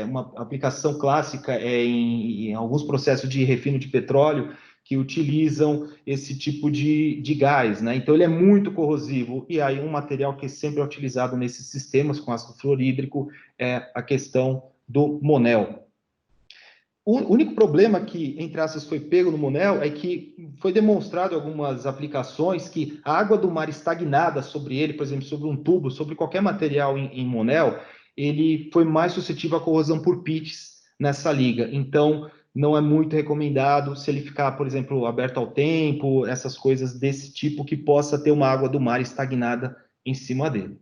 uma aplicação clássica em alguns processos de refino de petróleo, que utilizam esse tipo de gás, né? Então, ele é muito corrosivo. E aí, um material que sempre é utilizado nesses sistemas com ácido fluorídrico é a questão do Monel. O único problema que, entre aspas, foi pego no Monel é que foi demonstrado em algumas aplicações que a água do mar estagnada sobre ele, por exemplo, sobre um tubo, sobre qualquer material em Monel, ele foi mais suscetível à corrosão por pits nessa liga. Então, não é muito recomendado se ele ficar, por exemplo, aberto ao tempo, essas coisas desse tipo que possa ter uma água do mar estagnada em cima dele.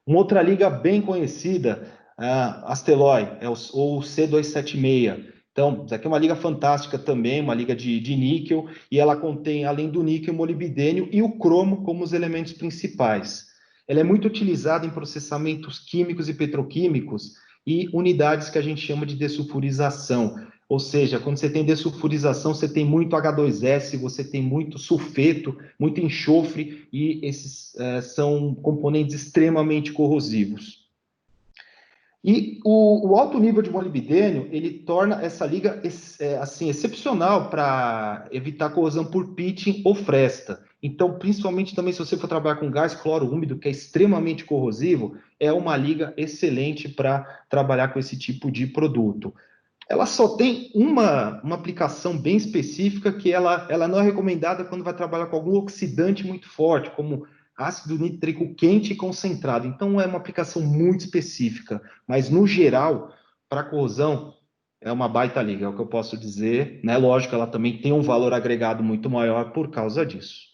Uma outra liga bem conhecida, a Asteloy, ou o C276. Então, isso aqui é uma liga fantástica também, uma liga de níquel, e ela contém, além do níquel, molibdênio e o cromo como os elementos principais. Ela é muito utilizada em processamentos químicos e petroquímicos e unidades que a gente chama de dessulfurização. Ou seja, quando você tem dessulfurização, você tem muito H2S, você tem muito sulfeto, muito enxofre, e esses são componentes extremamente corrosivos. E o alto nível de molibdênio, ele torna essa liga assim, excepcional para evitar corrosão por pitching ou fresta. Então, principalmente também se você for trabalhar com gás cloro úmido, que é extremamente corrosivo, é uma liga excelente para trabalhar com esse tipo de produto. Ela só tem uma aplicação bem específica, que ela não é recomendada quando vai trabalhar com algum oxidante muito forte, como ácido nítrico quente e concentrado. Então, é uma aplicação muito específica, mas, no geral, para corrosão, é uma baita liga, é o que eu posso dizer, né? Lógico, ela também tem um valor agregado muito maior por causa disso.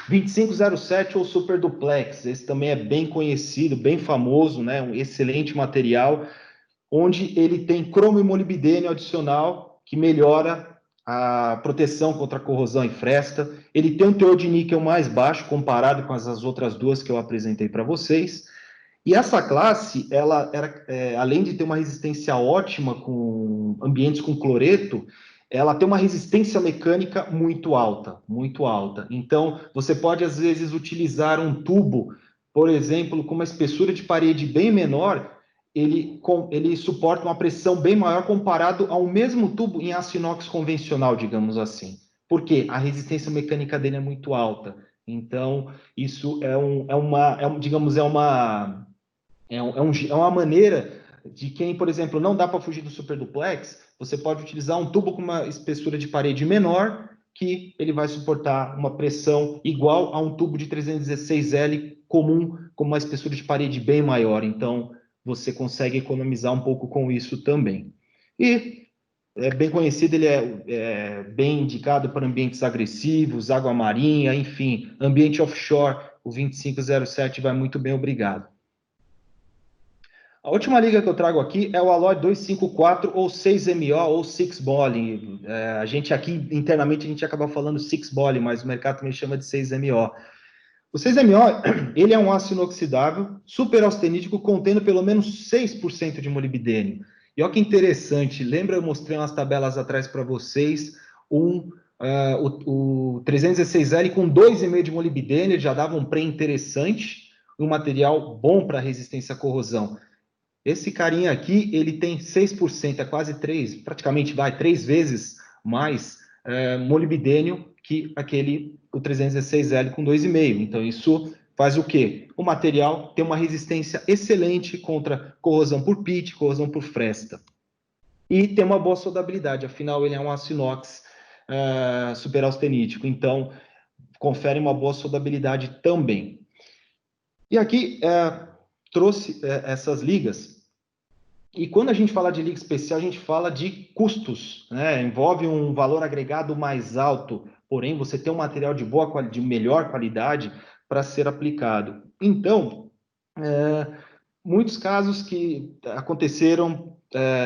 2507 ou Super Duplex, esse também é bem conhecido, bem famoso, né? Um excelente material, onde ele tem cromo e molibdênio adicional, que melhora a proteção contra corrosão e fresta. Ele tem um teor de níquel mais baixo comparado com as outras duas que eu apresentei para vocês. E essa classe, ela era, além de ter uma resistência ótima com ambientes com cloreto, ela tem uma resistência mecânica muito alta, muito alta. Então, você pode, às vezes, utilizar um tubo, por exemplo, com uma espessura de parede bem menor, ele suporta uma pressão bem maior comparado ao mesmo tubo em aço inox convencional, digamos assim. Por quê? A resistência mecânica dele é muito alta. Então, isso digamos, é uma maneira de quem, por exemplo, não dá para fugir do super duplex, você pode utilizar um tubo com uma espessura de parede menor, que ele vai suportar uma pressão igual a um tubo de 316L comum, com uma espessura de parede bem maior. Então, você consegue economizar um pouco com isso também. E é bem conhecido, ele é bem indicado para ambientes agressivos, água marinha, enfim, ambiente offshore, o 2507 vai muito bem, obrigado. A última liga que eu trago aqui é o Alloy 254 ou 6MO ou 6-Ball. A gente aqui, internamente, a gente acaba falando 6-Ball, mas o mercado também chama de 6MO. O 6MO, ele é um aço inoxidável, super austenítico, contendo pelo menos 6% de molibdênio. E olha que interessante, lembra eu mostrei umas tabelas atrás para vocês, o 316L com 2,5 de molibdênio, já dava um pré interessante, um material bom para resistência à corrosão. Esse carinha aqui, ele tem 6%, é quase 3, praticamente vai 3 vezes mais molibdênio que o 316L com 2,5. Então, isso faz o quê? O material tem uma resistência excelente contra corrosão por pit, corrosão por fresta. E tem uma boa soldabilidade, afinal, ele é um aço inox super austenítico. Então, confere uma boa soldabilidade também. E aqui, trouxe essas ligas. E quando a gente fala de liga especial, a gente fala de custos, né? Envolve um valor agregado mais alto, porém você tem um material de melhor qualidade para ser aplicado. Então, muitos casos que aconteceram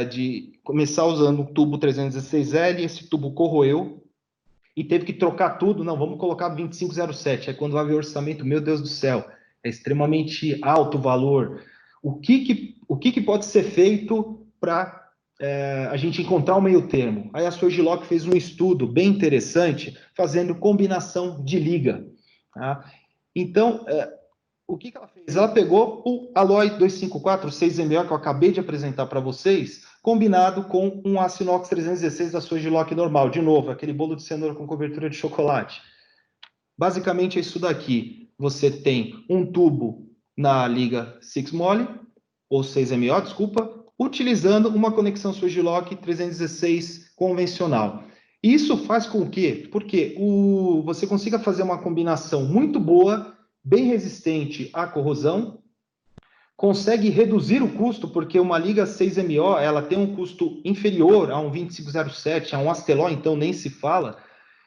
de começar usando um tubo 316L, esse tubo corroeu e teve que trocar tudo. Não, vamos colocar 2507. Aí quando vai ver o orçamento, meu Deus do céu, é extremamente alto o valor. O que pode ser feito para a gente encontrar um meio termo? Aí a Sojiloc fez um estudo bem interessante, fazendo combinação de liga. Tá? Então, o que ela fez? Ela pegou o Alloy 254 6MO, que eu acabei de apresentar para vocês, combinado com um aço inox 316 da Sojiloc normal. De novo, aquele bolo de cenoura com cobertura de chocolate. Basicamente é isso daqui. Você tem um tubo na liga 6-Moly, ou 6MO, desculpa, utilizando uma conexão Sojiloc 316 convencional. Isso faz com que, porque você consiga fazer uma combinação muito boa, bem resistente à corrosão, consegue reduzir o custo, porque uma liga 6MO ela tem um custo inferior a um 2507, a um Asteló, então nem se fala,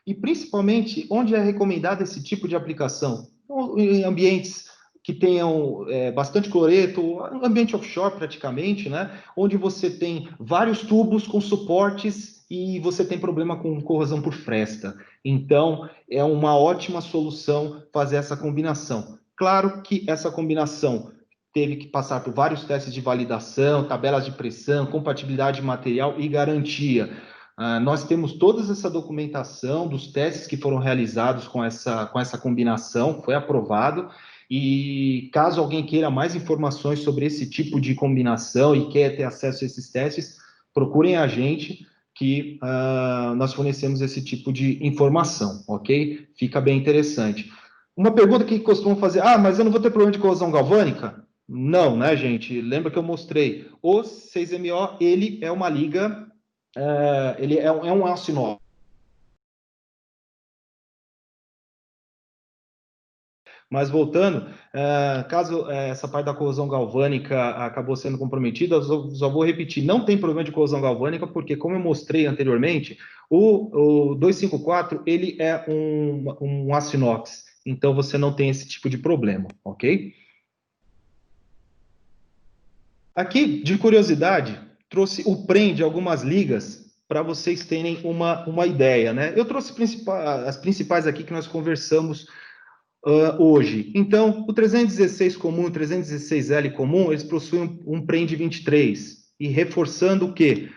e principalmente onde é recomendado esse tipo de aplicação? Em ambientes que tenham bastante cloreto, ambiente offshore praticamente, né? Onde você tem vários tubos com suportes e você tem problema com corrosão por fresta. Então, é uma ótima solução fazer essa combinação. Claro que essa combinação teve que passar por vários testes de validação, tabelas de pressão, compatibilidade de material e garantia. Nós temos toda essa documentação dos testes que foram realizados com essa combinação, foi aprovado, e caso alguém queira mais informações sobre esse tipo de combinação e quer ter acesso a esses testes, procurem a gente, que nós fornecemos esse tipo de informação, ok? Fica bem interessante. Uma pergunta que costumam fazer, mas eu não vou ter problema de corrosão galvânica? Não, né, gente? Lembra que eu mostrei, o 6MO, ele é uma liga, ele é um aço inox. Mas voltando, caso essa parte da corrosão galvânica acabou sendo comprometida, eu só vou repetir, não tem problema de corrosão galvânica, porque como eu mostrei anteriormente, o 254, ele é um aço inox, então você não tem esse tipo de problema, ok? Aqui, de curiosidade, trouxe o PREM de algumas ligas para vocês terem uma ideia, né? Eu trouxe as principais aqui que nós conversamos hoje. Então, o 316 comum e o 316L comum, eles possuem um PREM de 23. E reforçando o quê?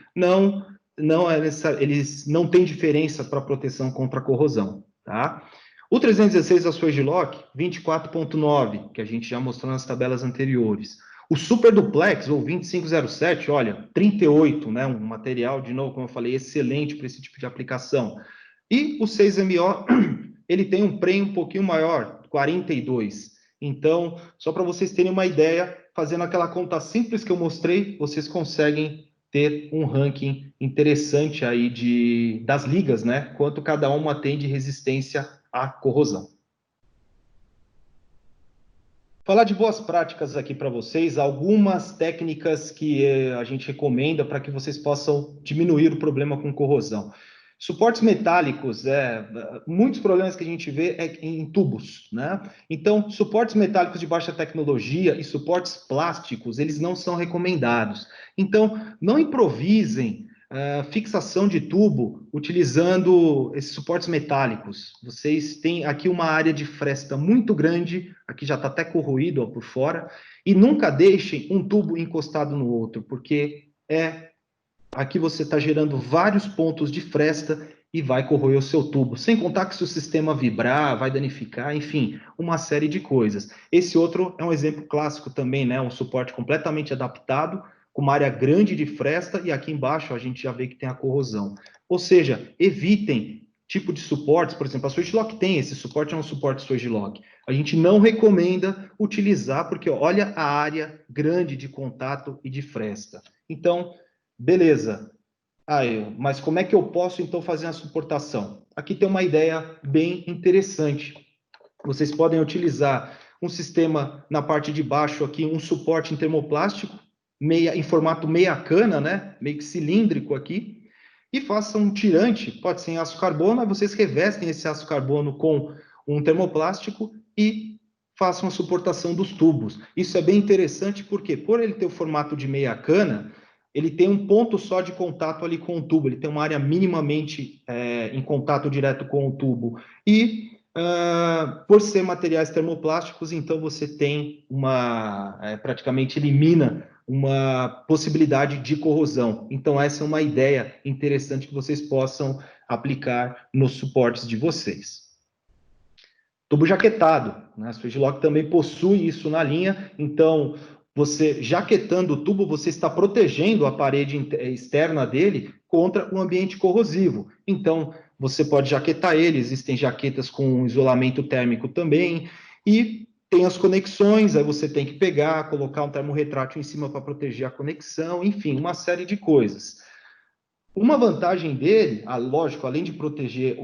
Eles não têm diferença para proteção contra a corrosão, tá? O 316 da Swagelok, 24.9, que a gente já mostrou nas tabelas anteriores. O Super Duplex, ou 2507, olha, 38, né? Um material, de novo, como eu falei, excelente para esse tipo de aplicação. E o 6MO, ele tem um PREM um pouquinho maior, 42. Então, só para vocês terem uma ideia, fazendo aquela conta simples que eu mostrei, vocês conseguem ter um ranking interessante aí das ligas, né? Quanto cada uma tem de resistência à corrosão. Falar de boas práticas aqui para vocês, algumas técnicas que a gente recomenda para que vocês possam diminuir o problema com corrosão. Suportes metálicos, muitos problemas que a gente vê é em tubos, né? Então, suportes metálicos de baixa tecnologia e suportes plásticos, eles não são recomendados. Então, não improvisem fixação de tubo utilizando esses suportes metálicos. Vocês têm aqui uma área de fresta muito grande, aqui já está até corroído por fora, e nunca deixem um tubo encostado no outro, porque aqui você está gerando vários pontos de fresta e vai corroer o seu tubo. Sem contar que se o sistema vibrar, vai danificar, enfim, uma série de coisas. Esse outro é um exemplo clássico também, né? Um suporte completamente adaptado, com uma área grande de fresta, e aqui embaixo a gente já vê que tem a corrosão. Ou seja, evitem tipo de suportes, por exemplo, a Swagelok tem, esse suporte é um suporte Swagelok. A gente não recomenda utilizar, porque olha a área grande de contato e de fresta. Então, beleza. Mas como é que eu posso, então, fazer a suportação? Aqui tem uma ideia bem interessante. Vocês podem utilizar um sistema na parte de baixo aqui, um suporte em termoplástico, em formato meia cana, né? Meio que cilíndrico aqui, e façam um tirante, pode ser em aço carbono, aí vocês revestem esse aço carbono com um termoplástico e façam a suportação dos tubos. Isso é bem interessante porque, por ele ter o formato de meia cana, ele tem um ponto só de contato ali com o tubo, ele tem uma área minimamente em contato direto com o tubo. E, por ser materiais termoplásticos, então você tem praticamente elimina uma possibilidade de corrosão. Então, essa é uma ideia interessante que vocês possam aplicar nos suportes de vocês. Tubo jaquetado, né? A Swagelok também possui isso na linha, então você jaquetando o tubo, você está protegendo a parede externa dele contra o ambiente corrosivo. Então, você pode jaquetar ele, existem jaquetas com isolamento térmico também, e tem as conexões, aí você tem que pegar, colocar um termorretrátil em cima para proteger a conexão, enfim, uma série de coisas. Uma vantagem dele, lógico, além de proteger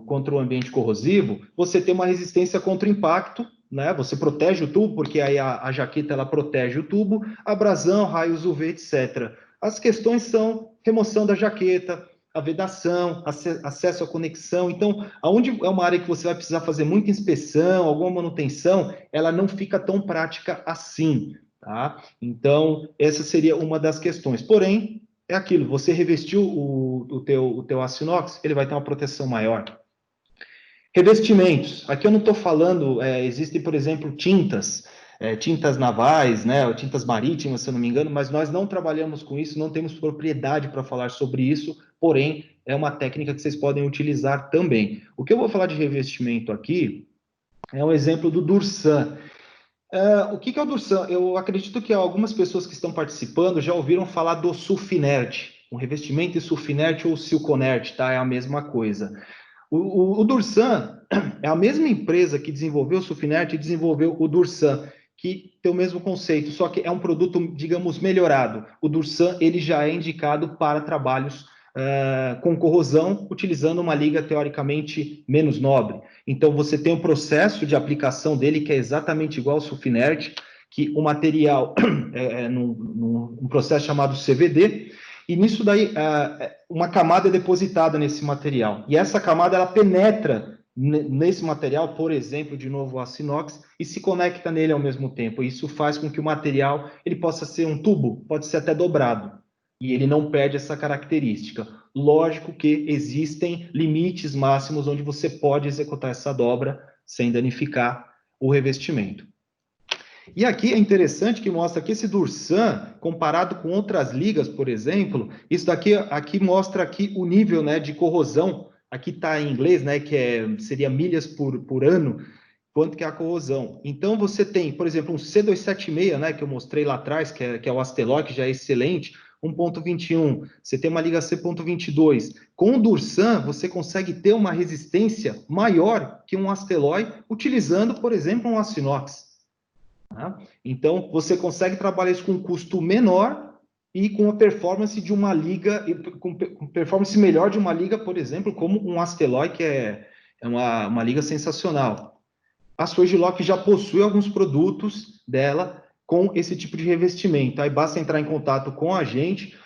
contra o ambiente corrosivo, você tem uma resistência contra o impacto, né? Você protege o tubo, porque aí a jaqueta ela protege o tubo, abrasão, raios UV, etc. As questões são remoção da jaqueta, a vedação, acesso à conexão. Então, aonde é uma área que você vai precisar fazer muita inspeção, alguma manutenção, ela não fica tão prática assim, tá? Então, essa seria uma das questões. Porém, é aquilo, você revestiu o teu aço inox, ele vai ter uma proteção maior. Revestimentos. Aqui eu não estou falando, existem, por exemplo, tintas navais, né, ou tintas marítimas, se eu não me engano, mas nós não trabalhamos com isso, não temos propriedade para falar sobre isso, porém, é uma técnica que vocês podem utilizar também. O que eu vou falar de revestimento aqui é um exemplo do Dursan. O que é o Dursan? Eu acredito que algumas pessoas que estão participando já ouviram falar do Sulfinert, um revestimento em Sulfinert ou Silconert, tá? É a mesma coisa. O Dursan é a mesma empresa que desenvolveu o Sulfinert e desenvolveu o Dursan, que tem o mesmo conceito, só que é um produto, digamos, melhorado. O Dursan ele já é indicado para trabalhos com corrosão, utilizando uma liga teoricamente menos nobre. Então, você tem um processo de aplicação dele que é exatamente igual ao Sulfinert, que o material num processo chamado CVD, e nisso daí, uma camada é depositada nesse material. E essa camada, ela penetra nesse material, por exemplo, de novo o aço inox, e se conecta nele ao mesmo tempo. Isso faz com que o material ele possa ser um tubo, pode ser até dobrado. E ele não perde essa característica. Lógico que existem limites máximos onde você pode executar essa dobra sem danificar o revestimento. E aqui é interessante que mostra que esse Dursan, comparado com outras ligas, por exemplo, isso daqui aqui mostra aqui o nível, né, de corrosão. Aqui está em inglês, né, que seria milhas por ano, quanto que é a corrosão. Então, você tem, por exemplo, um C276, né, que eu mostrei lá atrás, que é o Asteloy, que já é excelente, 1.21. Você tem uma liga C.22. Com o Dursan, você consegue ter uma resistência maior que um Asteloy, utilizando, por exemplo, um aço inox. Tá? Então, você consegue trabalhar isso com um custo menor e com a performance de uma liga, com performance melhor de uma liga, por exemplo, como um Asteloy, que é uma liga sensacional. A Sojilok já possui alguns produtos dela com esse tipo de revestimento. Aí basta entrar em contato com a gente,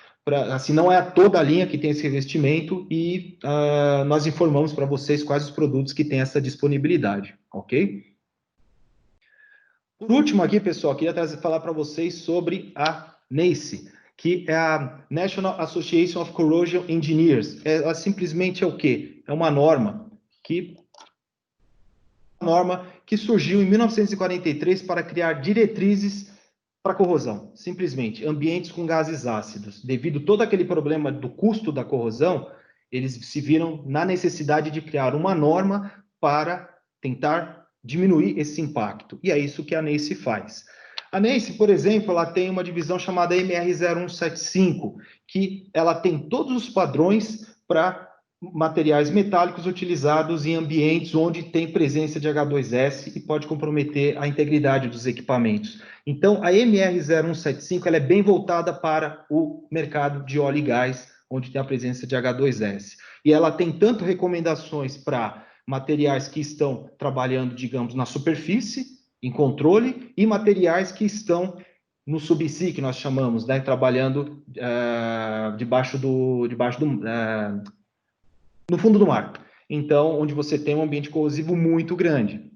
assim, não é toda a linha que tem esse revestimento, e nós informamos para vocês quais os produtos que têm essa disponibilidade, ok? Por último aqui, pessoal, queria falar para vocês sobre a NACE, que é a National Association of Corrosion Engineers. Ela simplesmente é o quê? É uma norma que surgiu em 1943 para criar diretrizes para corrosão, simplesmente, ambientes com gases ácidos. Devido a todo aquele problema do custo da corrosão, eles se viram na necessidade de criar uma norma para tentar diminuir esse impacto. E é isso que a NACE faz. A NACE, por exemplo, ela tem uma divisão chamada MR0175, que ela tem todos os padrões para materiais metálicos utilizados em ambientes onde tem presença de H2S e pode comprometer a integridade dos equipamentos. Então, a MR0175 ela é bem voltada para o mercado de óleo e gás, onde tem a presença de H2S. E ela tem tanto recomendações para materiais que estão trabalhando, digamos, na superfície, em controle, e materiais que estão no subsea, que nós chamamos, né, trabalhando no fundo do mar. Então, onde você tem um ambiente corrosivo muito grande.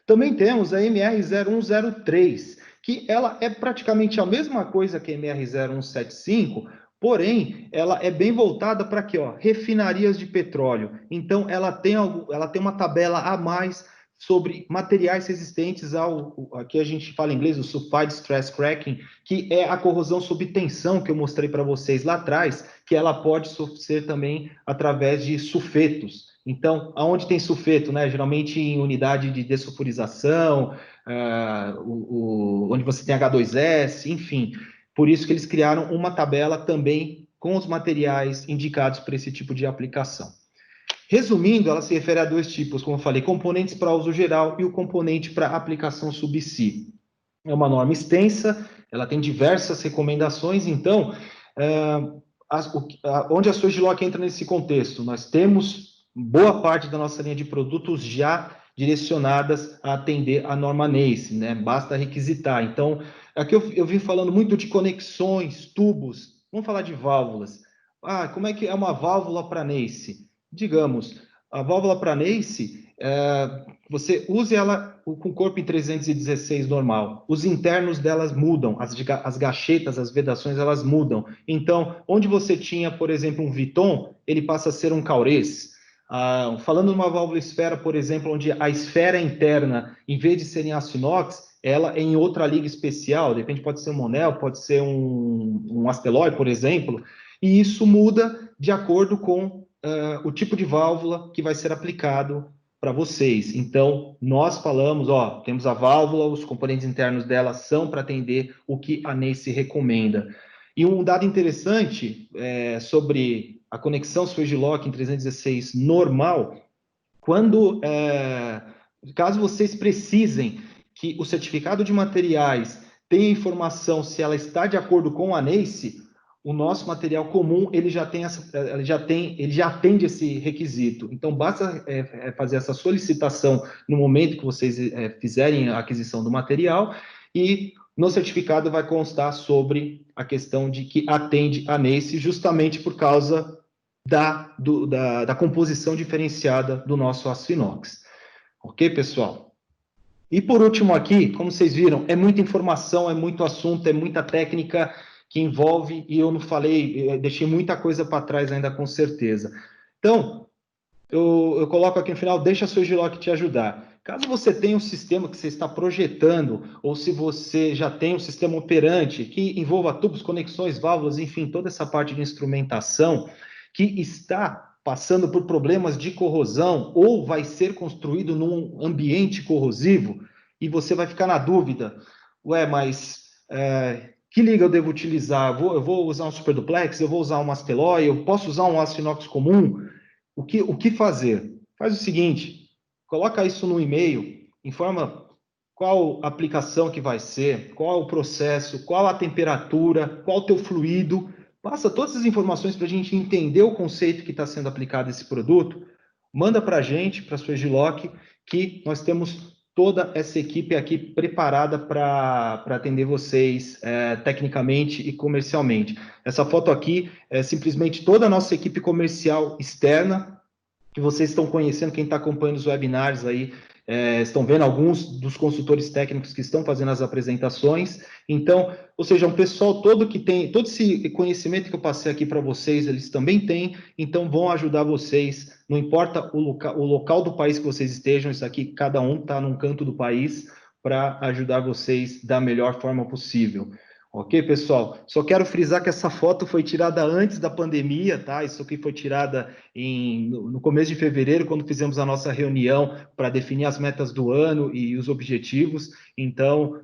Também temos a MR0103, que ela é praticamente a mesma coisa que a MR0175, porém, ela é bem voltada para aqui, ó, refinarias de petróleo. Então, ela tem uma tabela a mais sobre materiais resistentes aqui a gente fala em inglês, o Sulfide Stress Cracking, que é a corrosão sob tensão que eu mostrei para vocês lá atrás, que ela pode ser também através de sulfetos. Então, aonde tem sulfeto, né? Geralmente em unidade de dessulfurização, onde você tem H2S, enfim. Por isso que eles criaram uma tabela também com os materiais indicados para esse tipo de aplicação. Resumindo, ela se refere a dois tipos, como eu falei, componentes para uso geral e o componente para aplicação subsea. É uma norma extensa, ela tem diversas recomendações, então, onde a Sojilok entra nesse contexto? Nós temos boa parte da nossa linha de produtos já direcionadas a atender a norma NACE, né? Basta requisitar. Então, aqui eu vim falando muito de conexões, tubos, vamos falar de válvulas. Como é que é uma válvula para NACE? Digamos, a válvula para NACE, você use ela com corpo em 316 normal. Os internos delas mudam, as gachetas, as vedações, elas mudam. Então, onde você tinha, por exemplo, um Viton, ele passa a ser um Caurês. Falando numa válvula esfera, por exemplo, onde a esfera interna, em vez de ser em aço inox, ela é em outra liga especial, de repente pode ser um Monel, pode ser um Asteloy, por exemplo, e isso muda de acordo com o tipo de válvula que vai ser aplicado para vocês. Então, nós falamos, temos a válvula, os componentes internos dela são para atender o que a NACE recomenda. E um dado interessante sobre a conexão Sojilok em 316 normal, caso vocês precisem que o certificado de materiais tenha informação se ela está de acordo com a NACE, o nosso material comum ele já atende esse requisito. Então, basta fazer essa solicitação no momento que vocês fizerem a aquisição do material e no certificado vai constar sobre a questão de que atende a NACE justamente por causa da composição diferenciada do nosso aço inox. Ok, pessoal? E por último aqui, como vocês viram, é muita informação, é muito assunto, é muita técnica que envolve, e eu não falei, eu deixei muita coisa para trás ainda com certeza. Então, eu coloco aqui no final, deixa seu Giloc te ajudar. Caso você tenha um sistema que você está projetando, ou se você já tem um sistema operante que envolva tubos, conexões, válvulas, enfim, toda essa parte de instrumentação, que está passando por problemas de corrosão, ou vai ser construído num ambiente corrosivo, e você vai ficar na dúvida, ué, mas que liga eu devo utilizar? Eu vou usar um super duplex? Eu vou usar um Masteloy? Eu posso usar um aço inox comum? O que fazer? Faz o seguinte, coloca isso no e-mail, informa qual aplicação que vai ser, qual o processo, qual a temperatura, qual o teu fluido, passa todas as informações para a gente entender o conceito que está sendo aplicado a esse produto, manda para a gente, para a sua Giloc, que nós temos toda essa equipe aqui preparada para atender vocês tecnicamente e comercialmente. Essa foto aqui é simplesmente toda a nossa equipe comercial externa, que vocês estão conhecendo, quem está acompanhando os webinars aí, estão vendo alguns dos consultores técnicos que estão fazendo as apresentações. Então, ou seja, um pessoal todo que tem, todo esse conhecimento que eu passei aqui para vocês, eles também têm, então vão ajudar vocês, não importa o local do país que vocês estejam, isso aqui, cada um está num canto do país, para ajudar vocês da melhor forma possível. Ok, pessoal? Só quero frisar que essa foto foi tirada antes da pandemia, tá? Isso aqui foi tirada no começo de fevereiro, quando fizemos a nossa reunião para definir as metas do ano e os objetivos. Então,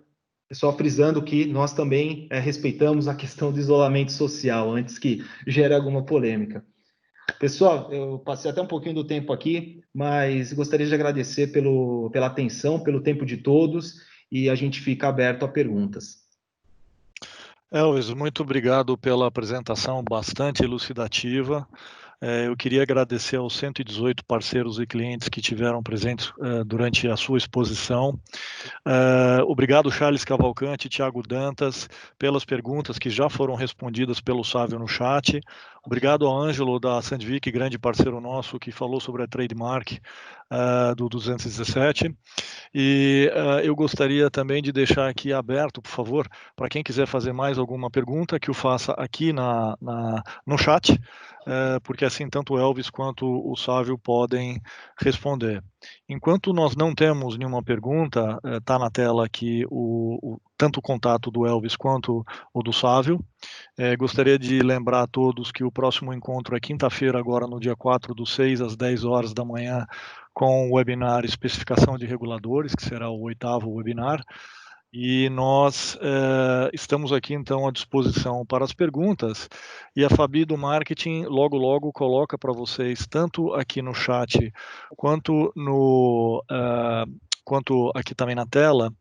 só frisando que nós também respeitamos a questão do isolamento social, antes que gere alguma polêmica. Pessoal, eu passei até um pouquinho do tempo aqui, mas gostaria de agradecer pela atenção, pelo tempo de todos, e a gente fica aberto a perguntas. Elvis, muito obrigado pela apresentação bastante elucidativa. Eu queria agradecer aos 118 parceiros e clientes que tiveram presentes durante a sua exposição. Obrigado, Charles Cavalcante e Thiago Dantas, pelas perguntas que já foram respondidas pelo Sávio no chat. Obrigado ao Ângelo da Sandvik, grande parceiro nosso, que falou sobre a trademark do 217. E eu gostaria também de deixar aqui aberto, por favor, para quem quiser fazer mais alguma pergunta, que o faça aqui no chat, porque assim tanto o Elvis quanto o Sávio podem responder. Enquanto nós não temos nenhuma pergunta, está na tela aqui tanto o contato do Elvis quanto o do Sávio. Gostaria de lembrar a todos que o próximo encontro é quinta-feira, agora no dia 4/6, às 10 horas da manhã, com o webinar Especificação de Reguladores, que será o 8º webinar. E nós estamos aqui, então, à disposição para as perguntas. E a Fabi do Marketing, logo coloca para vocês, tanto aqui no chat, quanto aqui também na tela,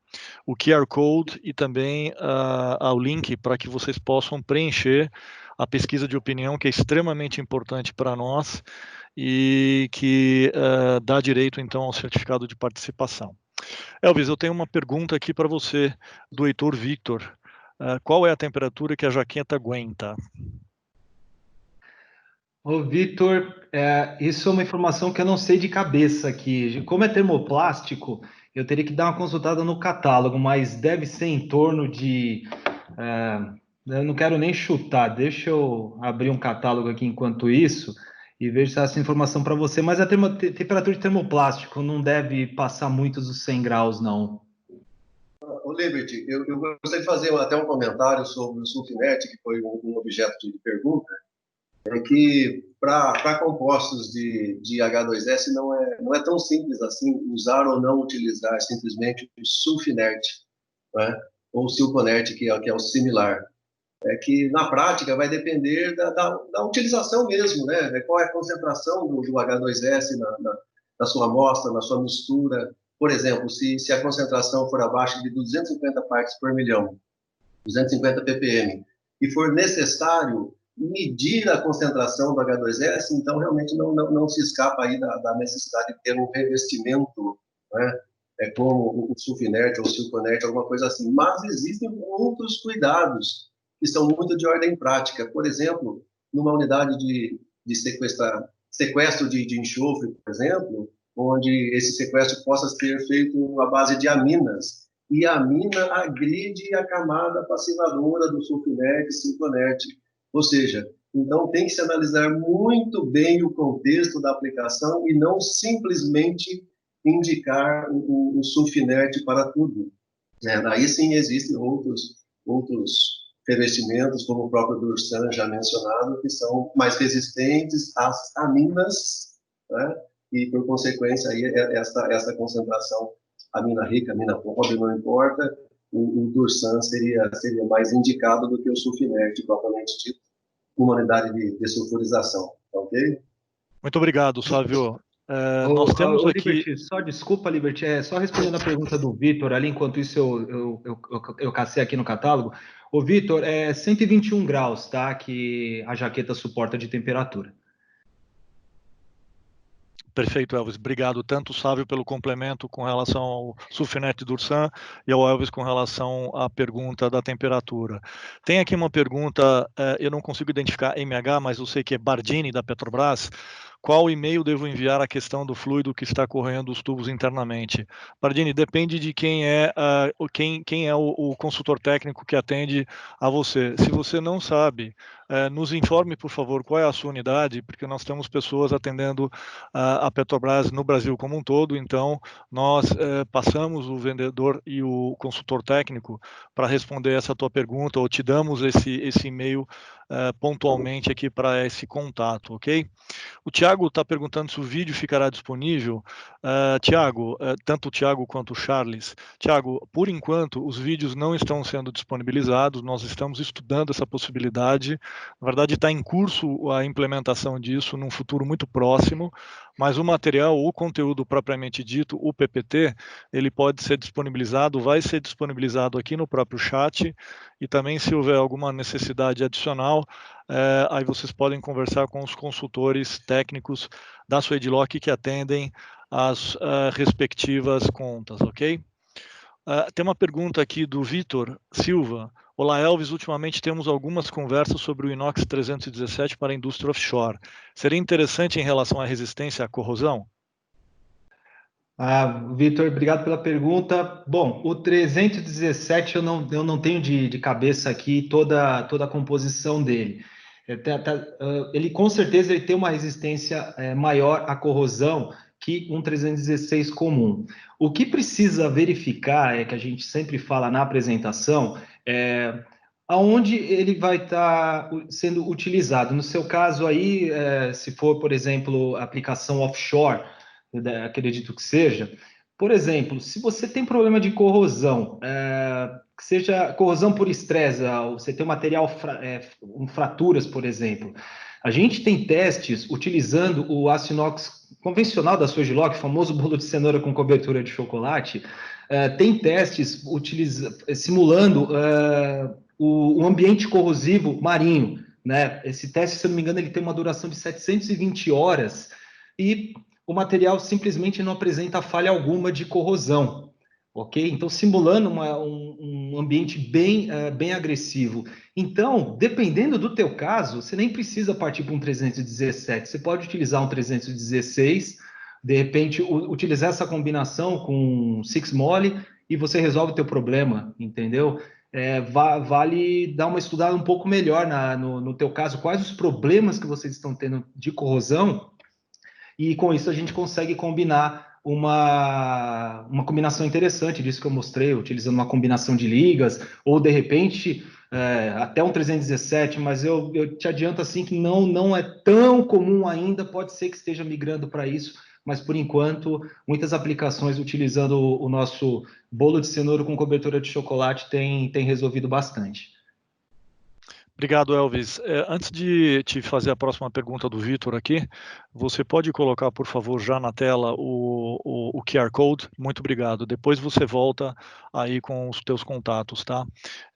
o QR Code e também o link para que vocês possam preencher a pesquisa de opinião, que é extremamente importante para nós e que dá direito, então, ao certificado de participação. Elvis, eu tenho uma pergunta aqui para você, do Heitor Victor. Qual é a temperatura que a jaqueta aguenta? Ô, Victor, isso é uma informação que eu não sei de cabeça aqui. Como é termoplástico, eu teria que dar uma consultada no catálogo, mas deve ser em torno de... eu não quero nem chutar, deixa eu abrir um catálogo aqui enquanto isso e vejo se essa informação para você. Mas a temperatura de termoplástico não deve passar muito dos 100 graus, não. O Liberty, eu gostaria de fazer até um comentário sobre o Sulfinet, que foi um objeto de pergunta, que para compostos de H2S não é tão simples assim usar ou não utilizar simplesmente o Sulfinet, né? Ou o Silponert, que é o similar. É que na prática vai depender da utilização mesmo, né? Qual é a concentração do H2S na sua amostra, na sua mistura. Por exemplo, se a concentração for abaixo de 250 partes por milhão, 250 ppm, e for necessário medir a concentração do H2S, então realmente não se escapa aí da necessidade de ter um revestimento, né? Como o Sulfinert ou o Silconert, alguma coisa assim. Mas existem outros cuidados que são muito de ordem prática. Por exemplo, numa unidade de sequestro de enxofre, por exemplo, onde esse sequestro possa ser feito à base de aminas. e a mina agride a camada passivadora do sulfinete, sintonete. Ou seja, então tem que se analisar muito bem o contexto da aplicação e não simplesmente indicar o sulfinete para tudo. Daí sim existem outros revestimentos, como o próprio Dursan já mencionado, que são mais resistentes às aminas, né? E por consequência aí essa concentração, amina rica, amina pobre, não importa, o Dursan seria mais indicado do que o sulfinete propriamente dito, uma unidade de sulfurização, ok? Muito obrigado, Sávio. Nós temos aqui... Liberty, só desculpa, Liberty, só respondendo a pergunta do Vitor ali, enquanto isso eu cacei aqui no catálogo. O Vitor, 121 graus, tá? Que a jaqueta suporta de temperatura. Perfeito, Elvis. Obrigado tanto, Sávio, pelo complemento com relação ao sulfinete Dursan e ao Elvis com relação à pergunta da temperatura. Tem aqui uma pergunta, eu não consigo identificar MH, mas eu sei que é Bardini, da Petrobras. Qual e-mail devo enviar a questão do fluido que está correndo os tubos internamente? Bardini, depende de quem é o consultor técnico que atende a você. Se você não sabe, nos informe, por favor, qual é a sua unidade, porque nós temos pessoas atendendo a Petrobras no Brasil como um todo, então nós passamos o vendedor e o consultor técnico para responder essa tua pergunta, ou te damos esse e-mail pontualmente aqui para esse contato, ok? O Tiago está perguntando se o vídeo ficará disponível. Tiago, tanto o Tiago quanto o Charles. Tiago, por enquanto, os vídeos não estão sendo disponibilizados, nós estamos estudando essa possibilidade. Na verdade, está em curso a implementação disso num futuro muito próximo, mas o material, o conteúdo propriamente dito, o PPT, ele pode ser disponibilizado, vai ser disponibilizado aqui no próprio chat, e também se houver alguma necessidade adicional, aí vocês podem conversar com os consultores técnicos da Swedlock que atendem as respectivas contas, ok? Tem uma pergunta aqui do Vitor Silva. Olá, Elvis, ultimamente temos algumas conversas sobre o inox 317 para a indústria offshore. Seria interessante em relação à resistência à corrosão? Vitor, obrigado pela pergunta. Bom, o 317 eu não tenho de cabeça aqui toda a composição dele. Ele com certeza ele tem uma resistência maior à corrosão que um 316 comum. O que precisa verificar que a gente sempre fala na apresentação aonde ele vai estar sendo utilizado. No seu caso aí, se for, por exemplo, aplicação offshore, acredito que seja. Por exemplo, se você tem problema de corrosão, que seja corrosão por estresse, você tem um material com fraturas, por exemplo. A gente tem testes utilizando o aço inox convencional da Swedlock, famoso bolo de cenoura com cobertura de chocolate. Tem testes simulando o ambiente corrosivo marinho, né? Esse teste, se eu não me engano, ele tem uma duração de 720 horas e o material simplesmente não apresenta falha alguma de corrosão, ok? Então, simulando um ambiente bem agressivo. Então, dependendo do teu caso, você nem precisa partir para um 317, você pode utilizar um 316, de repente, utilizar essa combinação com 6-Moly e você resolve o teu problema, entendeu? Vale dar uma estudada um pouco melhor no teu caso, quais os problemas que vocês estão tendo de corrosão, e com isso a gente consegue combinar uma combinação interessante disso que eu mostrei, utilizando uma combinação de ligas, ou de repente até um 317, mas eu te adianto assim que não é tão comum ainda, pode ser que esteja migrando para isso, mas por enquanto muitas aplicações utilizando o nosso bolo de cenoura com cobertura de chocolate tem resolvido bastante. Obrigado, Elvis. Antes de te fazer a próxima pergunta do Vitor aqui, você pode colocar, por favor, já na tela o QR Code? Muito obrigado. Depois você volta aí com os teus contatos, tá?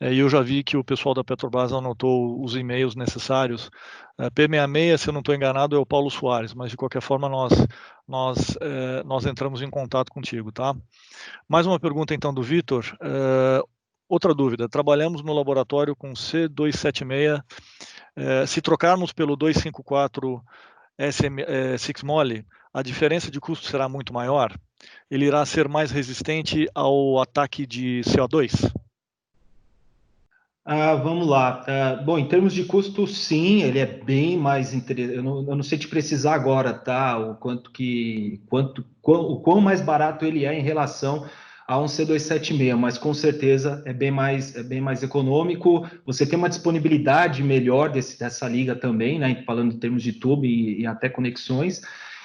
E eu já vi que o pessoal da Petrobras anotou os e-mails necessários. P66, se eu não estou enganado, é o Paulo Soares, mas de qualquer forma nós entramos em contato contigo, tá? Mais uma pergunta então do Vitor. Outra dúvida, trabalhamos no laboratório com C276, se trocarmos pelo 254 6-Moly, a diferença de custo será muito maior? ele irá ser mais resistente ao ataque de CO2? Vamos lá. Bom, em termos de custo, sim, ele é bem mais interessante. Eu não sei te precisar agora, tá? O quão mais barato ele é em relação a um C276, mas com certeza é bem mais econômico. Você tem uma disponibilidade melhor dessa liga também, né? Falando em termos de tubo e até conexões.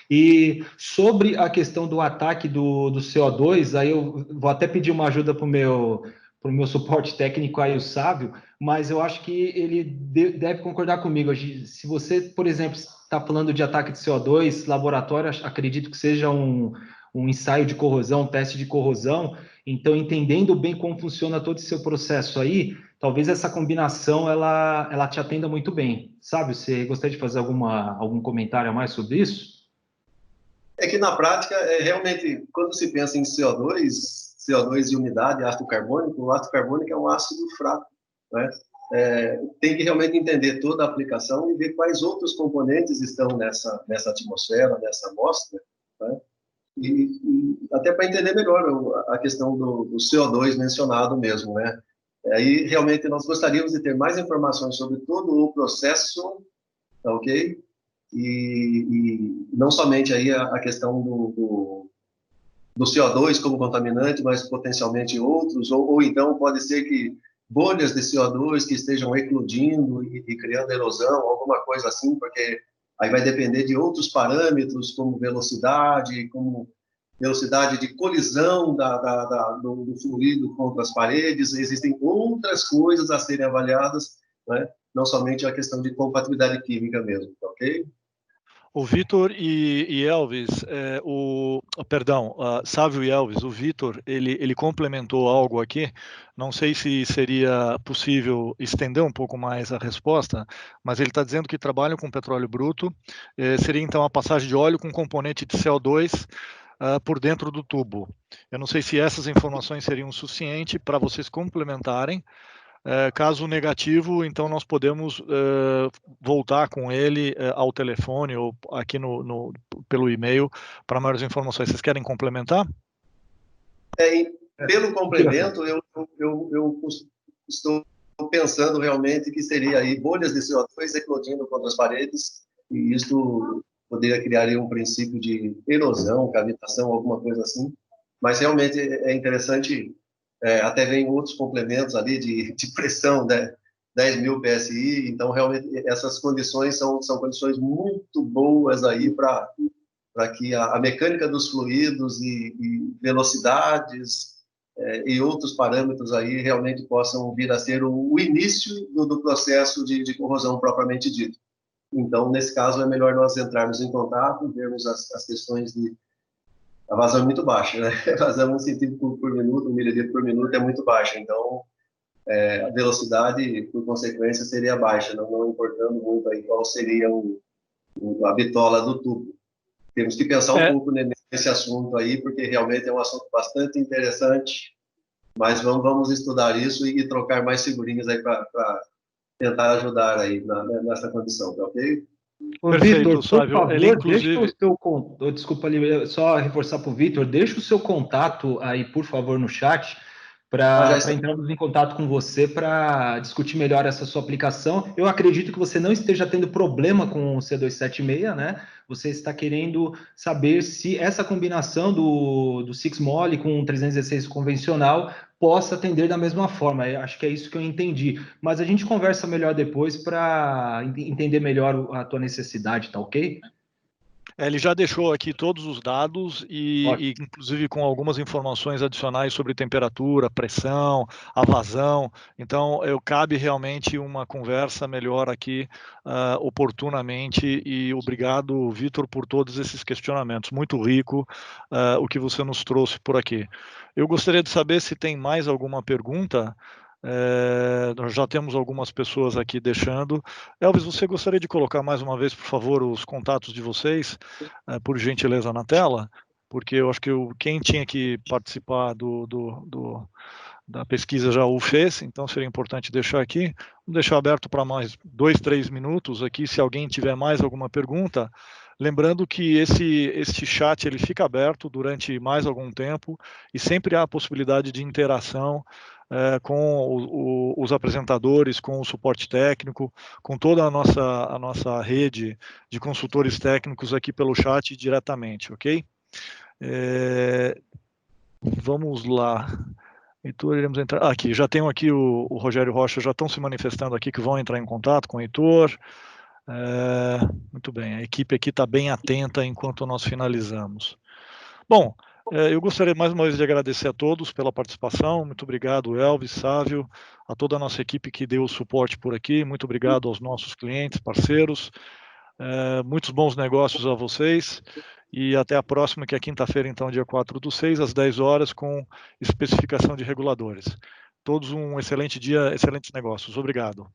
E sobre a questão do ataque do CO2, aí eu vou até pedir uma ajuda para o meu suporte técnico aí, o Sávio, mas eu acho que ele deve concordar comigo. Se você, por exemplo, está falando de ataque de CO2, laboratório, acredito que seja um ensaio de corrosão, um teste de corrosão, então entendendo bem como funciona todo esse seu processo aí, talvez essa combinação ela te atenda muito bem. Sabe, você gostaria de fazer algum comentário a mais sobre isso? É que na prática, realmente, quando se pensa em CO2 e umidade, ácido carbônico, o ácido carbônico é um ácido fraco, né? Tem que realmente entender toda a aplicação e ver quais outros componentes estão nessa atmosfera, nessa amostra, né? E até para entender melhor a questão do CO2 mencionado mesmo, né? Aí, realmente, nós gostaríamos de ter mais informações sobre todo o processo, tá ok? E não somente aí a questão do CO2 como contaminante, mas potencialmente outros, ou então pode ser que bolhas de CO2 que estejam eclodindo e criando erosão, alguma coisa assim, porque aí vai depender de outros parâmetros, como velocidade de colisão do fluido contra as paredes, existem outras coisas a serem avaliadas, né? Não somente a questão de compatibilidade química mesmo, tá ok? O Vitor e Elvis, Sávio e Elvis, o Vitor, ele complementou algo aqui, não sei se seria possível estender um pouco mais a resposta, mas ele está dizendo que trabalham com petróleo bruto, seria então a passagem de óleo com componente de CO2 por dentro do tubo. Eu não sei se essas informações seriam suficientes para vocês complementarem. Caso negativo, então nós podemos voltar com ele ao telefone ou aqui pelo e-mail para maiores informações. Vocês querem complementar? Pelo complemento, eu estou pensando realmente que seria aí bolhas de CO2 eclodindo contra as paredes, e isso poderia criar aí um princípio de erosão, cavitação, alguma coisa assim. Mas realmente é interessante, até vem outros complementos ali de pressão, né? 10.000 PSI, então realmente essas condições são condições muito boas aí para que a mecânica dos fluidos e velocidades e outros parâmetros aí realmente possam vir a ser o início do processo de corrosão propriamente dito. Então, nesse caso, é melhor nós entrarmos em contato, vermos as questões de... A vazão é muito baixa, né? A vazão 1 centímetro por minuto, 1 mililitro por minuto é muito baixa, então a velocidade, por consequência, seria baixa, não importando muito aí qual seria a bitola do tubo. Temos que pensar um pouco nesse assunto aí, porque realmente é um assunto bastante interessante, mas vamos estudar isso e trocar mais figurinhas aí para tentar ajudar aí nessa condição, tá ok? Ô, Perfeito, Vitor, por Sávio. Ele, favor, inclusive... deixa o seu... Desculpa ali, só reforçar para o Vitor, deixa o seu contato aí, por favor, no chat, para entrarmos em contato com você para discutir melhor essa sua aplicação. Eu acredito que você não esteja tendo problema com o C276, né? Você está querendo saber se essa combinação do Six Moly com o 316 convencional possa atender da mesma forma. Eu acho que é isso que eu entendi. Mas a gente conversa melhor depois para entender melhor a tua necessidade, tá ok? Ele já deixou aqui todos os dados e inclusive com algumas informações adicionais sobre temperatura, pressão, a vazão. Então, cabe realmente uma conversa melhor aqui oportunamente, e obrigado, Vitor, por todos esses questionamentos. Muito rico o que você nos trouxe por aqui. Eu gostaria de saber se tem mais alguma pergunta. Nós já temos algumas pessoas aqui deixando. Elvis, você gostaria de colocar mais uma vez, por favor, os contatos de vocês, por gentileza, na tela? Porque eu acho que quem tinha que participar da pesquisa já o fez, então seria importante deixar aqui. Vou deixar aberto para mais 2, 3 minutos aqui, se alguém tiver mais alguma pergunta. Lembrando que esse chat ele fica aberto durante mais algum tempo e sempre há a possibilidade de interação com os apresentadores, com o suporte técnico, com toda a nossa rede de consultores técnicos aqui pelo chat diretamente, ok? Vamos lá. Heitor, iremos entrar. Aqui, já tenho aqui o Rogério Rocha, já estão se manifestando aqui que vão entrar em contato com o Heitor. Muito bem, a equipe aqui está bem atenta enquanto nós finalizamos. Bom, eu gostaria mais uma vez de agradecer a todos pela participação. Muito obrigado, Elvis, Sávio, a toda a nossa equipe que deu o suporte por aqui. Muito obrigado aos nossos clientes, parceiros. Muitos bons negócios a vocês. E até a próxima, que é quinta-feira, então, dia 4/6, às 10 horas, com especificação de reguladores. Todos um excelente dia, excelentes negócios. Obrigado.